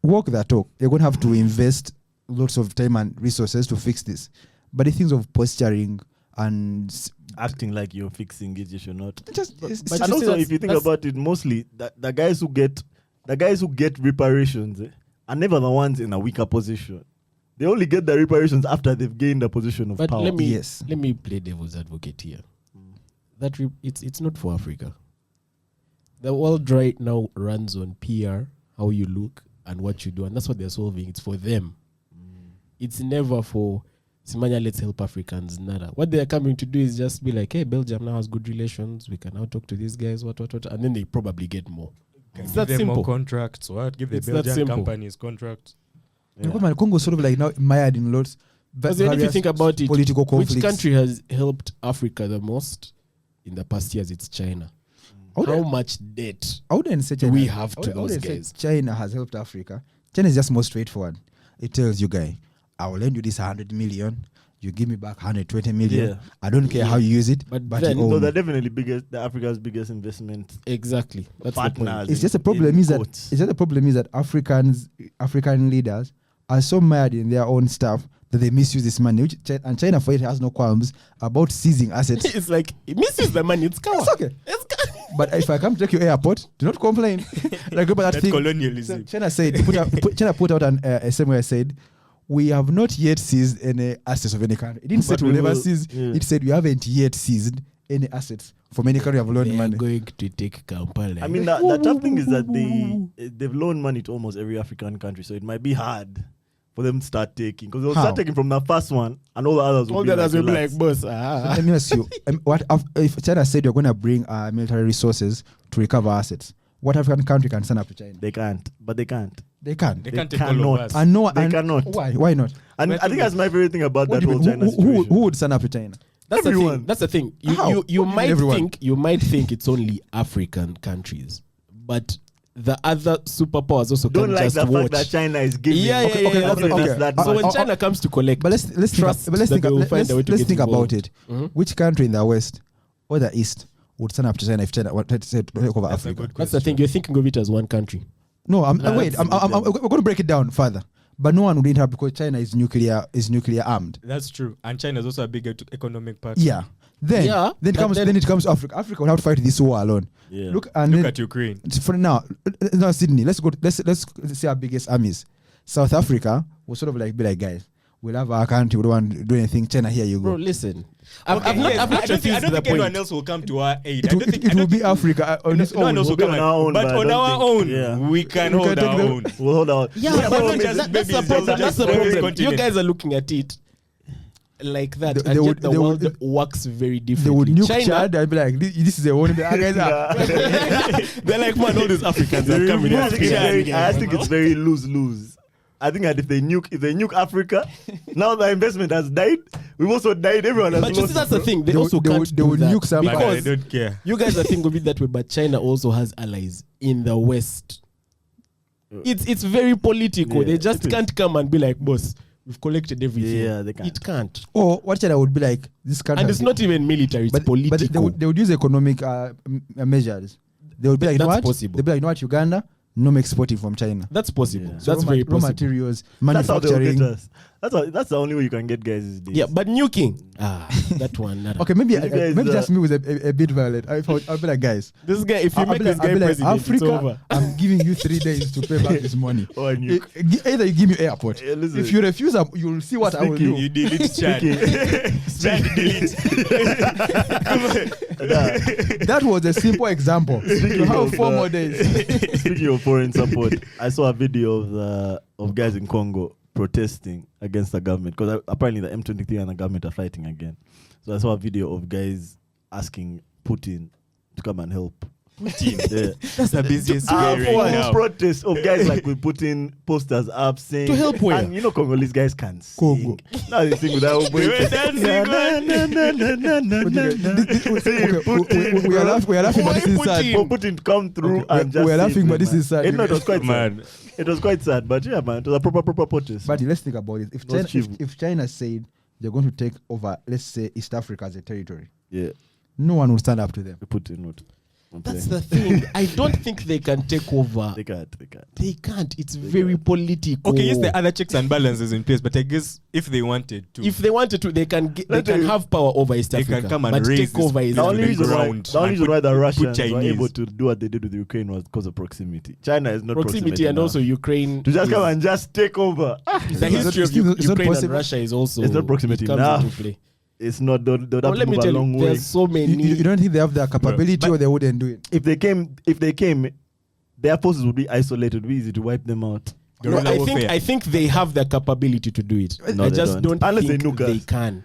walk that talk. You're going to have to invest lots of time and resources to fix this. But the things of posturing and Acting like you're fixing it, you should not. But And you see also, if you think about it, mostly the guys who get reparations are never the ones in a weaker position. They only get the reparations after they've gained a position of But power. let me play devil's advocate here. It's not for Africa. The world right now runs on PR, how you look and what you do, and that's what they're solving. It's for them. It's never for Simanya, let's help Africans. Nada. What they're coming to do is just be like, hey, Belgium now has good relations. We can now talk to these guys. What, and then they probably get more. It's that Give them simple. more contracts. What? Give the It's that Belgian simple. companies contracts. Congo sort of like now mired in lots. Because if you various think about it, political conflicts. which country has helped Africa the most in the past years? It's China. I How wouldn't- much debt I wouldn't say do China. we have I to wouldn't those say guys? China has helped Africa. China is just more straightforward. It tells you, guy, I will lend you this 100 million. You give me back 120 million. Yeah. I don't care how you use it, But but then- you owe So me. they're definitely the Africa's biggest investment Exactly. That's the point. partners. It's just a problem is that quotes. it's just the problem is that African leaders are so mad in their own stuff that they misuse this money. And China for it has no qualms about seizing assets. It's like, it misses the money. It's cover. It's okay. But if I come to take your airport, do not complain. Like about that That's thing. colonialism. China said, China put out a somewhere said, we have not yet seized any assets of any country. It didn't say But we'll we never will, seize. yeah. It said we haven't yet seized any assets from any country have loaned They are money. going to take Kampala. I mean, the tough thing is that they've loaned money to almost every African country, so it might be hard for them to start taking, because they'll How? start taking from the first one, and all the others will all be the others will be relax. like, boss. Let me ask you, if China said you're going to bring military resources to recover assets, what African country can stand up to China? They can't, but they can't. They can't. They They can't take all cannot. of us. And no, They and cannot. Why? Why not? And But I think that's my favorite thing about What that do you whole mean? China situation. Who would stand up to China? That's the Everyone. thing. That's the thing. How? You What do you mean might everyone? think it's only African countries, but the other superpowers also Don't can like just the watch. fact that China is giving. Yeah, yeah, yeah, that's okay. that So when much. China comes to collect, But let's trust think, but let's that think, they will let's, find a way to let's get think about involved. it. Mhm. Which country in the West or the East would stand up to China if China wanted to take over That's a Africa? good That's the thing. You're thinking of it as one country. No, Nah, wait. that's I'm we're going to break it down further. But no one would interrupt because China is nuclear armed. That's true. And China is also a big economic partner. Yeah. Then Yeah, then but then- it comes to Africa. Africa will have to fight this war alone. Yeah. Look and Look then, at Ukraine. for now, no, Sydney. Let's see our biggest armies. South Africa will sort of like be like, guys, we'll have our country. We don't want to do anything. China, here you go. Bro, listen. I've Okay, not yes, I don't think, refused the anyone point. else will come to our aid. It will, it will be Africa on its No one own. else will We'll be come on and- our own, but but I on don't our think- own, yeah. we can We hold can our take own. We'll hold out. Yeah, We're but not then just that's the babies, problem. they're That's the just problem. You continent. guys are looking at it like that, They and would- yet the they world would- works very They differently. would nuke China, Chad and be like, this is a one. Guys they're like, man, all these Africans are coming I in. think it's very lose-lose. I think that if they nuke Africa, now the investment has died. We've also died. Everyone has But you lost. see, that's the thing. They They also would- they can't would- they do would that nuke some- But I because don't care. you guys are thinking of it that way. But China also has allies in the West. It's very political. Yeah, They just it is. can't come and be like, boss, we've collected everything. Yeah, they can't. It can't. Or what China would be like, this country. And it's not even military. It's but political. they would use economic measures. They would be like, you know That's what? possible. They'd be like, you know what, Uganda, no exporting from China. That's possible. Yeah. So That's very raw possible. materials, That's how they'll get manufacturing. us. That's the only way you can get guys these days. Yeah, but nuking. That one. Nada. Okay, maybe guys, maybe just me was a bit violent. I'll be like, guys, This guy, if you I'll make be this like, guy president, it's Africa, over. I'm giving you 3 days to pay back this money. Oh, and you Either you give me airport. listen. If you refuse, you'll see what I will do. You delete Chad. Chad delete. That was a simple example. You have 4 more days. Speaking of foreign support, I saw a video of guys in Congo protesting against the government because apparently the M23 and the government are fighting again. So I saw a video of guys asking Putin to come and help. Putin. Yeah. That's the busiest guy right now. Protests of guys like with Putin posters up saying To help where? and you know Congolese guys can sing. Congo. Now they sing with that old boy. They were dancing, We are laughing, but this is sad. For Putin to come through and just we are laughing, save but them, this man. is sad. No, it was quite Man. sad. It was quite sad, but yeah, man, it was a proper protest. But let's think about it. was If China said they're going to take over, let's say, East Africa as a territory, yeah, no one will stand up to them. Putin would. That's the thing. I don't think they can take over. They can't. They can't. It's very political. Okay, yes, there are other checks and balances in place, but I guess if they wanted to, If they wanted to, they can have power over East they Africa. can come and but raise take over this East The place only to Africa. the reason why, ground the only and reason why the put Russians were Chinese. able to do what they did with Ukraine was because of proximity. China is not Proximity and now. also Ukraine. to just is- come and just take over. the It's not- history of it's not Ukraine and possible. Russia is also. It's not proximity it comes enough. into play. It's not. They'll have Well, to let me move a tell long you, way. there's so many. You don't think they have the capability But- or they wouldn't do it? If they came, their forces would be isolated. It would be easy to wipe them out. No, Guerrilla warfare. I think they have the capability to do it. No, I they just don't Unless think they nuke they us. can.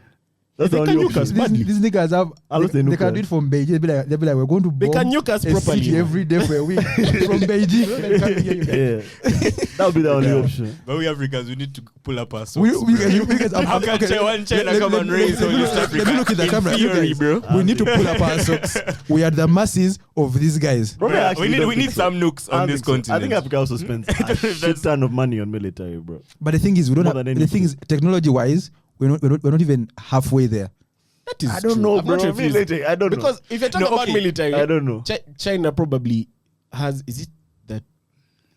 That's They the can only nuke us option. badly. These niggas have. Unless They they can nuke do it us. from Beijing. They'll be like, we're going to They bomb can nuke us a properly. city every day for a week from Beijing. They can't hear you guys. Yeah, that would be the only option. But we Africans, we need to pull up our socks. We guys, How can one China come and raise all East Africa? Let me look at the In camera. You theory, guys, bro. we need to pull up our socks. We are the masses of these guys. Bro, I Yeah, actually we don't need think so. some nukes I on don't this think so. continent. I think Africa also spends a shit ton of money on military, bro. But the thing is, we don't More have, than the thing is, technology-wise, we're not even halfway there. That is I don't true. know, I'm bro. not refusing. Military, I don't know. Because if you're talking No, about okay. military, I don't know. China probably has. Is it that?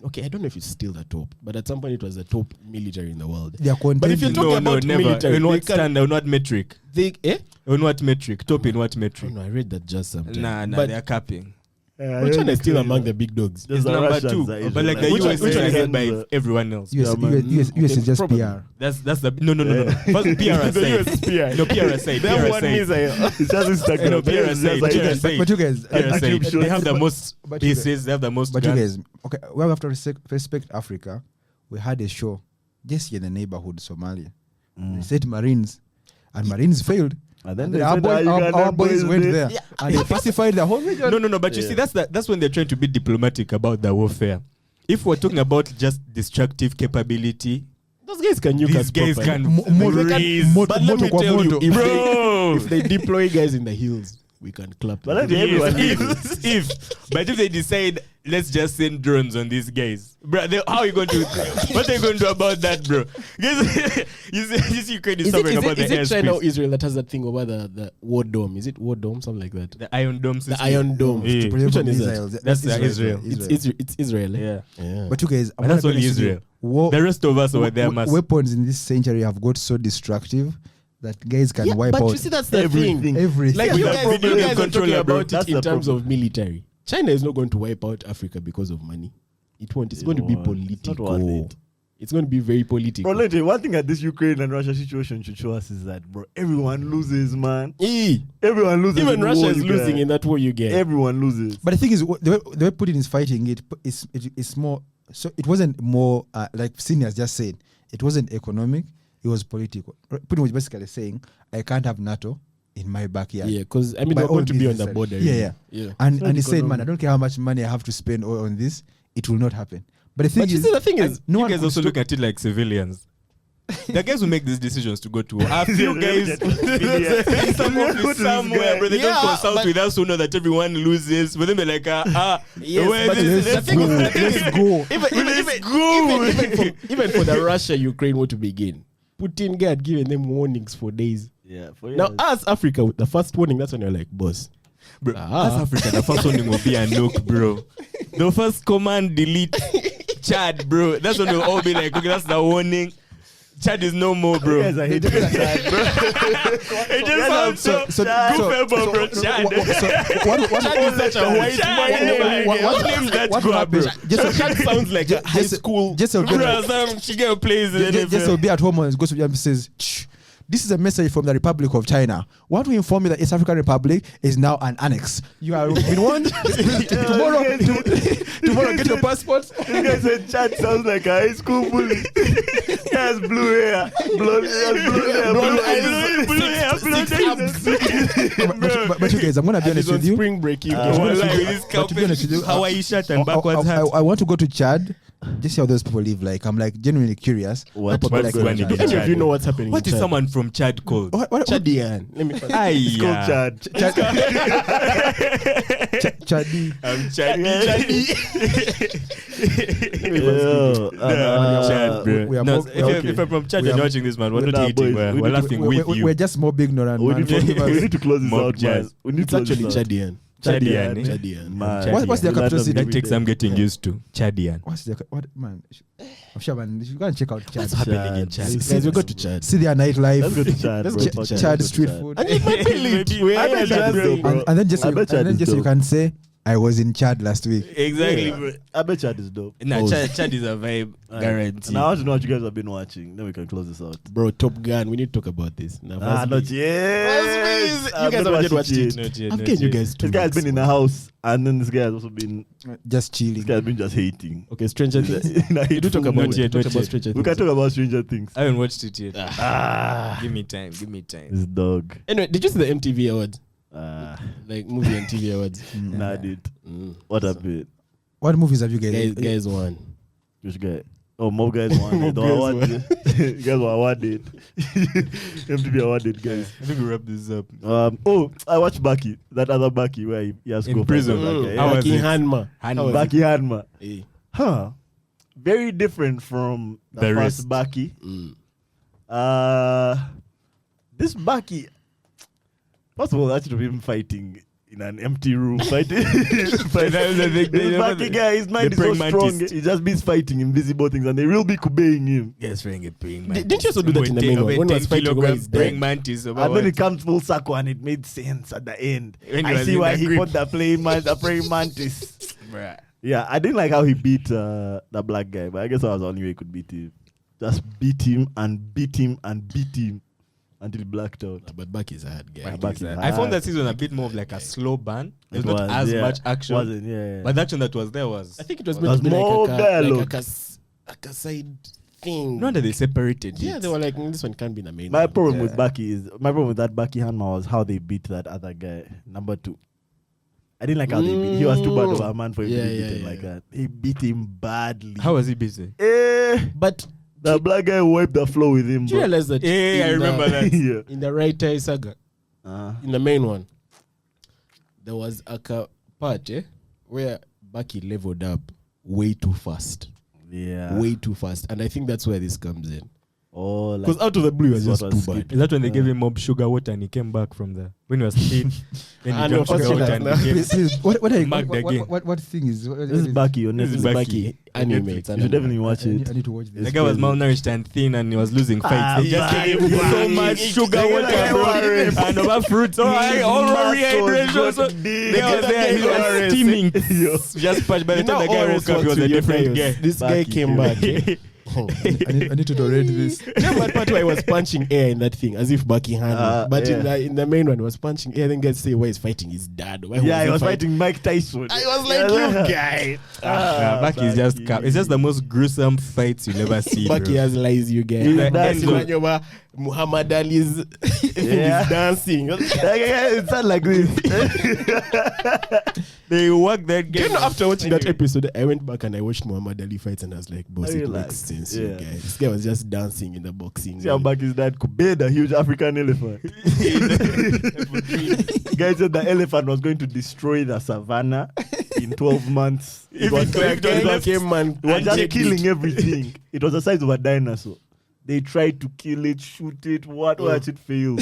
Okay, I don't know if it's still the top, but at some point it was the top military in the world. They are But if you're contending. talking about never. military, In they what can- standard? On what metric? they. On what metric? Top in what I metric? don't know. I read that just sometime. Nah, but they're capping. but China is still among the big dogs. Just It's the number Russians 2. are But like the Which one- US which one is is ahead by the- everyone else. US is just Probably. PR. That's the no. First PR aside. No, PR aside. They have PR one aside. missile. It's just Instagram. No, PR aside. It's just PR like- aside. But you guys, PR aside. Egyptian. They have the most But you guys- bases. They have the most But you guns. guys, okay, we have to respect Africa. We had a show just here in the neighborhood, Somalia. They said Marines, and Marines failed. And then they our said, boys, our boys went there Yeah. and they pacified the whole region. No. But you see, that's when they're trying to be diplomatic about the warfare. If we're talking about just destructive capability, Those guys can nuke these us guys properly. can raise. But let me tell you, Bro. if they deploy guys in the hills, we can clap. But them. then everyone But if they decide, let's just send drones on these guys, bro, how are you going to? What are you going to do about that, bro? you see, Ukraine is talking about is the it China or airspace, Israel that has that thing over the war dome? Is it war dome, something like that? the Iron Dome system. The Iron Dome. Yeah. Which one is that? Missiles. That's Israel. It's Israel. Eh? Yeah, But you guys, but that's only Israel. The rest of us over there must. Weapons in this century have got so destructive that guys can Yeah, wipe but out you see, that's the everything. thing. everything. Like With you the guys, video you game guys are talking controller, bro. about That's it in the terms problem. of military. China is not going to wipe out Africa because of money. It won't. It's going to be It's not worth political. it. It's going to be very political. Bro, let me tell you, one thing that this Ukraine and Russia situation should show us is that, bro, everyone loses, man. Everyone loses. Even in the Russia war is you losing get. in that war you get. Everyone loses. But the thing is, the way Putin is fighting it's more. So it wasn't more like Senior has just said. It wasn't economic. It was political. Putin was basically saying, "I can't have NATO in my backyard." Yeah, because I mean, By we're all going to be on means the necessary. border. Yeah. yeah. And not he said, "Man, economic. I don't care how much money I have to spend on this. It will not happen." But the thing But you is, see, the thing is, no you one guys could also stop- look at it like civilians. The guys who make these decisions to go to war. A few guys in some office somewhere, bro. They Yeah, don't consult but- with us who know that everyone loses. But then they're like, Yes, where but this- the let's thing go. is- the thing is- Let's go. even for the Russia-Ukraine war to begin, Putin had given them warnings for days. Yeah, for Now, as Africa, with the first warning, that's when you're like, boss. Bro, as Africa, the first one will be a nuke, bro. The first command delete Chad, bro. That's when they'll all be like, okay, that's the warning. Chad is no more, bro. You guys are hating on Chad, bro. It just sounds so goofable, bro. Chad. Chad is such a white Chad, boy. what name's that what grab, bro? Chad sounds like a high school. Just so Bro, some chicken plays in the just so be at home and goes to them and says, "Shh, this is a message from the Republic of China. Want to inform you that East African Republic is now an annex. You are been warned. tomorrow get your passport." This guy said Chad sounds like a high school bully. He has blue hair, blonde eyes, But you guys, I'm gonna be honest with you. Spring break. To be honest with you, Hawaii shirt and backwards hat. I want to go to Chad. Just see how those people live. Like, I'm like genuinely curious. What- How people what's like going in on? Chad. Any of you know what's happening? What in is Chad? someone from Chad called? What- Chadian. Let me. It's called Chad. Chadi. I'm Chad. Chad, bro. We are No, both- if you're from Chad we and are- you're watching this, man, we're Nah, not hating. boys, We're we need to- laughing with you. We're just more ignorant, We man. need, to, Forgive us. we need to close this out, man. Mobjazz. We need It's to close actually this out. Chadian. Chadian, eh? Chadian. Man. What's their capital city? That takes I'm getting used to. Chadian. What's the what man? I'm sure, man. You go and check out Chad. What's happening in Chad? Guys, we go to Chad. See their nightlife. Let's go to Chad, Let's bro. go to Fuck Chad. it, Chad let's go street to Chad. food. And it might be lit. I bet Chad is dope, bro. And then just I so, bet Chad and then is just so you dope. can say, I was in Chad last week. Exactly, Yeah. bro. I bet Chad is dope. Nah, Chad is a vibe, guarantee. And I want to know what you guys have been watching. Then we can close this out. Bro, Top Gun. We need to talk about this. Now, Not yet. You guys haven't yet watched it. Not yet, I'm not getting you yet. guys. This guy has been in the house, and then this guy has also been. Just This chilling. guy has been just hating. Okay, Stranger Things. In a You do talk hateful about mood. yet, talk not about yet. Stranger We can Things. talk about Stranger Things. I haven't watched it yet. Ah, Give me time. Give me time. this dog. Anyway, did you see the MTV awards? Ah, Like movie and TV awards. nah, I did. Mm. What a bit. What movies have you guys? Guys won. Which guy? Oh, Mobjazz won. Mobjazz The award. Guys were awarded. MTV awarded, guys. I think we wrap this up. Oh, I watched Bucky. That other Bucky where he has In scope prison. as well, that guy, How yeah. was Bucky it? Hanma. Hanma. How was Bucky Hanma. it? Eh. Huh. Very different from the The first rest. Bucky. Mm. This Bucky, first of all, that should have been fighting in an empty room. Fighting. This Bucky guy, his mind is so praying strong. mantis. He just be fighting invisible things, and they will be kubeing him. Yes, praying it, praying Didn't you also do that in the main one? When he was fighting over his praying dad? mantis. And then it comes full circle, and it made sense at the end. When he I was see in why the he grip. put the praying mantis. Yeah, I didn't like how he beat the black guy, but I guess that was the only way he could beat him. Just beat him and beat him and beat him until he blacked out. But Bucky's a hard guy. Bucky's I found hard. that season a bit more of like a slow burn. There's It not was, as yeah. much action. Wasn't, yeah. But the action that was there was. I think it was There's meant to be more like dialogue. a side thing. no wonder they separated Yeah, it. they were like, this one can't be the main my one. problem with Bucky is that Bucky Hanma was how they beat that other guy, number 2. I didn't like how they beat. He was too bad of a man for him to be beaten like that. He beat him badly. How was he busy? But The black guy wiped the floor with him, do you bro. realize that Yeah, I in remember that. Yeah. in the Right Eye saga, in the main one, there was a part where Bucky leveled up way too fast. Yeah. Way too fast. And I think that's where this comes in. Oh, like Because out of the blue, it was This just was too skip. bad. Is that when they gave him mob sugar water and he came back from the when he was thin? Then he And drank he was sugar water fasting and he came. Please, what are you? Mark the game. What thing is? What this is Bucky on This is Netflix. Bucky. Anime. You It's should anime. definitely watch I it. need to watch The this. guy was crazy. malnourished and thin and he was losing fights. They just gave him man. so much sugar Like water, bro, ORS. and over fruits. All right, all rehydration. So the guy was there, he was steaming. Just patched by the time the guy woke up, he was a different guy. This guy Bucky, came bro. back. I need to tolerate this. Remember that part where I was punching air in that thing as if Bucky had but yeah. in the main one, he was punching air. Then guys say, why he's fighting his dad? Why Yeah, he was fighting Mike Tyson. I was like, you guy. Bucky is just it's just the most gruesome fights you'll ever see. Bucky bro. has lies, you guys. He's Like, dancing. Emmanuel Muhammad Ali's Yeah. is dancing. It sounded like this. They work that Do game. you know, after watching that episode, I went back and I watched Muhammad Ali fights and I was like, boss, I it realized. makes sense, Yeah. you guys. This guy was just dancing in the boxing. See how Bucky's dad could bear the huge African elephant. Guy said the elephant was going to destroy the savannah in 12 months. It was came and It was just checked killing everything. It was the size of a dinosaur. They tried to kill it, shoot it, watch it fail.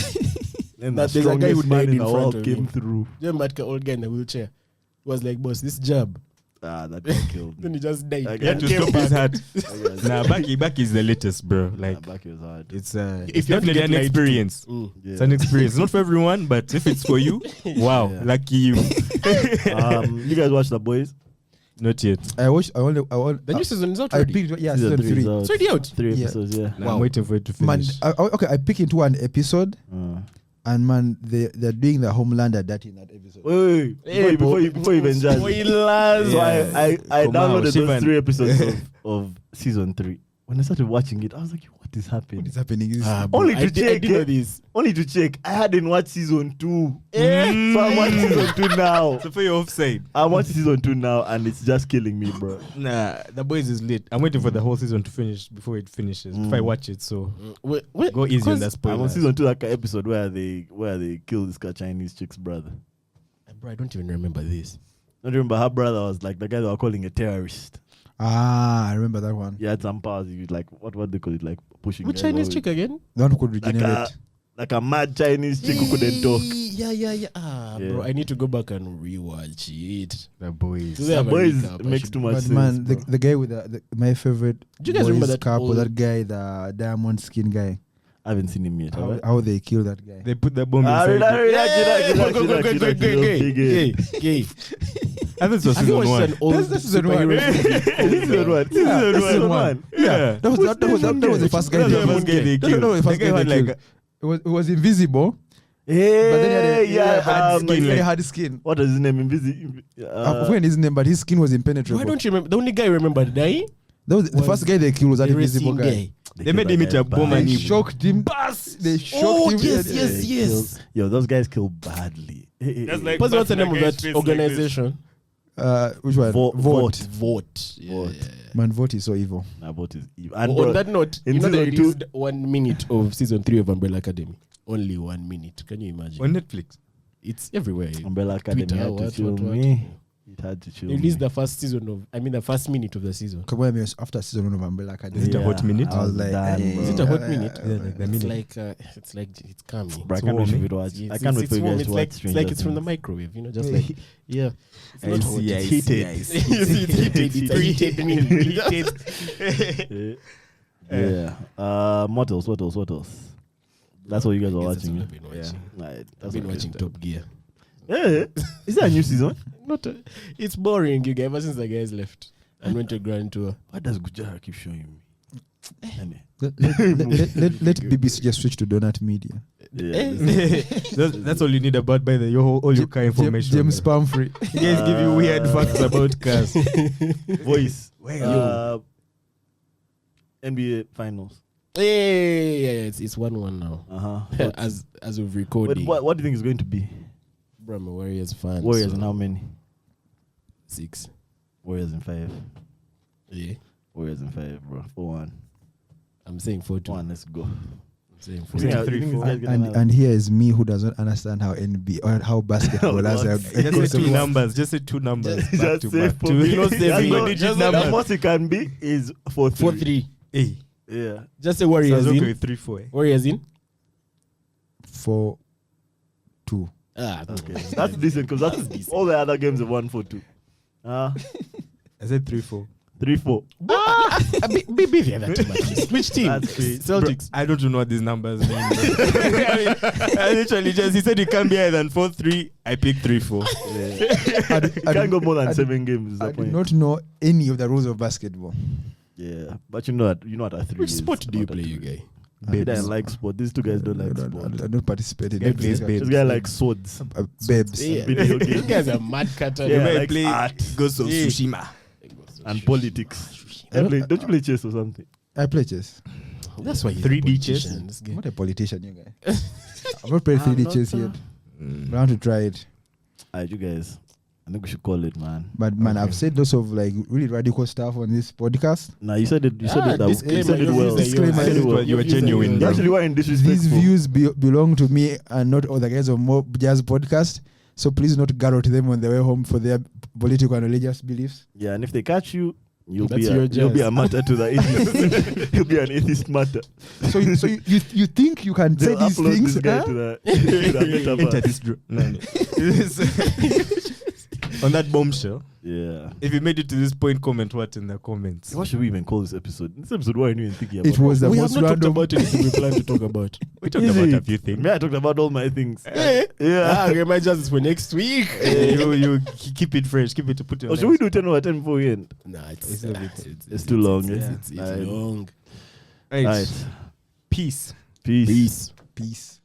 Then the That there's a guy who strongest man died in in the front world of came him. through. The Matka old guy in the wheelchair was like, boss, this jab, That guy killed me. Then he just died. That He had to guy- stop his heart. That guy's- Nah, back is the latest, bro. Like back was hard. it's If you have to definitely get an light experience. Yeah. It's an experience. Not for everyone, but if it's for you, wow, Yeah. lucky you. You guys watch The Boys? Not yet. I want. The new season is out I already. picked. Yeah, Season season 3 is 3. out. It's already out. 3 Yeah. episodes, yeah. Nah, I'm waiting for it to Man, finish. I picked into one episode, Uh. and man, they're doing the Homelander that in that episode. Wait, before you even judge. Spoilers. So Yeah. I Come on, downloaded Shivan. those 3 episodes of season 3. When I started watching it, I was like, what is happening? What is happening? This Only to I check. did know this. Only to check. I hadn't watched season 2. So I'm watching season 2 now. So for your offside. I'm watching season 2 now, and it's just killing me, bro. Nah, The Boys is lit. I'm waiting for the whole season to finish before it finishes. If I watch it, so Wait, go easy on that I'm spoiler. on season 2, like episode where they kill this Chinese chick's brother. Bro, I don't even remember this. I don't remember her brother was like the guy they were calling a terrorist. I remember that one. He had some powers. He was like what they call it, like pushing. Which guys Chinese away. chick again? The one who could Like regenerate. a mad Chinese chick who couldn't talk. Yeah. Yeah. Bro, I need to go back and rewatch it. The Boys. Do they The have a Boys recap? I makes should- too much But sense. man, bro. the guy with my favorite. Do you guys remember boys that couple? old- That guy, the diamond skin guy. I haven't seen him yet. have I? How they kill that guy? They put the bomb Ah, inside. it. Gay. I think it was Have you season watched 1. an old This is season one. superhero movie? Season 1. Yeah, Season 1. Yeah. That was the first guy. That was they the first guy killed. they No, killed. no, the first The guy guy had they like killed. It was invisible, Hey, but then he had hard but skin, he like- had skin. what is his name? I forget his name, but his skin was impenetrable. Why don't you remember? The only guy I remember dying That was the first guy they killed was that the invisible racing guy. They made him eat a bomb and They he shocked him. They shocked Oh, him. yes. Yo, those guys kill badly. That's like- What's the name of guy's that face organization? Which one? Vote. Vote. Vote. Man, Vote is so evil. Nah, Vote is evil. And On bro, that note, in you know they season two- released 1 minute of season 3 of Umbrella Academy. Only 1 minute. Can you imagine? on Netflix. It's everywhere. Umbrella Academy Twitter, had to what, chill what? me. It had to chill They me. released the first season of, the first minute of the season. Come on, after season 1 of Umbrella Academy. Is it a hot minute? I was like, done, eh, bro. Is it a hot minute? Yeah, like the It's minute. like it's coming. Bro, I It's can't wait for warm, you to watch. I It's- can't wait it's for you warm. guys It's to like watch it's like it's from the Things. microwave, just like yeah. It's I not see, hot. I It's see, heated. I see. It's heated. It's a heated minute. Yeah. What else? That's what you guys are Yes, that's watching. what I've been watching. Right. I've That's been what watching Top Gear. Yeah. Is that a new season? It's boring, you guys. Ever since the guys left and went to Grand Tour. Why does Gujara keep showing me? let BBC just switch to Donut Media. That's all you need about by the all your car information. James spam free. You guys give you weird facts about cars. Voice. Well, NBA Finals. Yeah, it's 1-1 now. Uh-huh. as of recording. What do you think is going to be? Bro, I'm a Warriors fan. Warriors so in how many? 6. Warriors in 5. Yeah. Warriors in 5, bro. 4-1. I'm saying 4-2. 4-1, let's go. I'm saying You think 4-2. 3-4? And here is me who doesn't understand how NBA or how basketball has a just say two numbers. Just say two numbers. Back Just to say back. for Two me. no single digit The numbers. most it can be is 4-3. 4-3. Hey, Yeah. Just say Warriors sounds okay in. with 3-4. Warriors in. 4-2. Okay. That's decent because that's all the other games have won 4-2. I said 3-4. 3-4. Be the other team at least. Which team? That's crazy. Celtics. I don't know what these numbers mean. I literally just, he said it can't be higher than 4-3. I picked 3-4. Yeah. Can't go more than 7 games. Is the I do point. not know any of the rules of basketball. Yeah, but you know what a 3 Which is. sport do you Not a play, three. you guay? I don't like sport. These two guys don't like sport. I don't participate in Guy it. plays babes. This guy likes swords. Babes. Yeah. Video These games. guys are mad cutter. Yeah, might like play art. Ghost of Yeah. Tsushima. And politics. I don't- Don't you play chess or something? I play chess. That's why he's 3D a chess? politician, this guy. I'm not a politician, you guy. I've not played 3D chess yet. But I want to try it. Alright, you guys. I think we should call it, man. But man, I've said lots of like really radical stuff on this podcast. Nah, you said it. You said it. You disclaimer, said it your well. views are You yours. said it well. You were genuine, You bro. actually weren't disrespectful. These views belong to me and not all the guys of Mobjazz podcast. So please not garrote them on the way home for their political and religious beliefs. Yeah, and if they catch you, you'll That's be your a jazz. martyr to the atheist. You'll be an atheist martyr. So you think you can say They'll these upload things? this guy huh? to the Enter metaverse. this. No. On that bombshell, Yeah. if you made it to this point, comment what in the comments. What should we even call this episode? This episode, what are you even thinking about? It was the We have most not talked random. about anything we plan to talk about. We talked Is about a it? few things. Yeah, I talked about all my things. Yeah. Yeah. Okay, my just is for next week. You keep it fresh. Keep it to put it. Or should we do 10 over 10 before we end? Nah, It's too long. It's Alright. long. Right. Alright. Peace. Peace. Peace. Peace.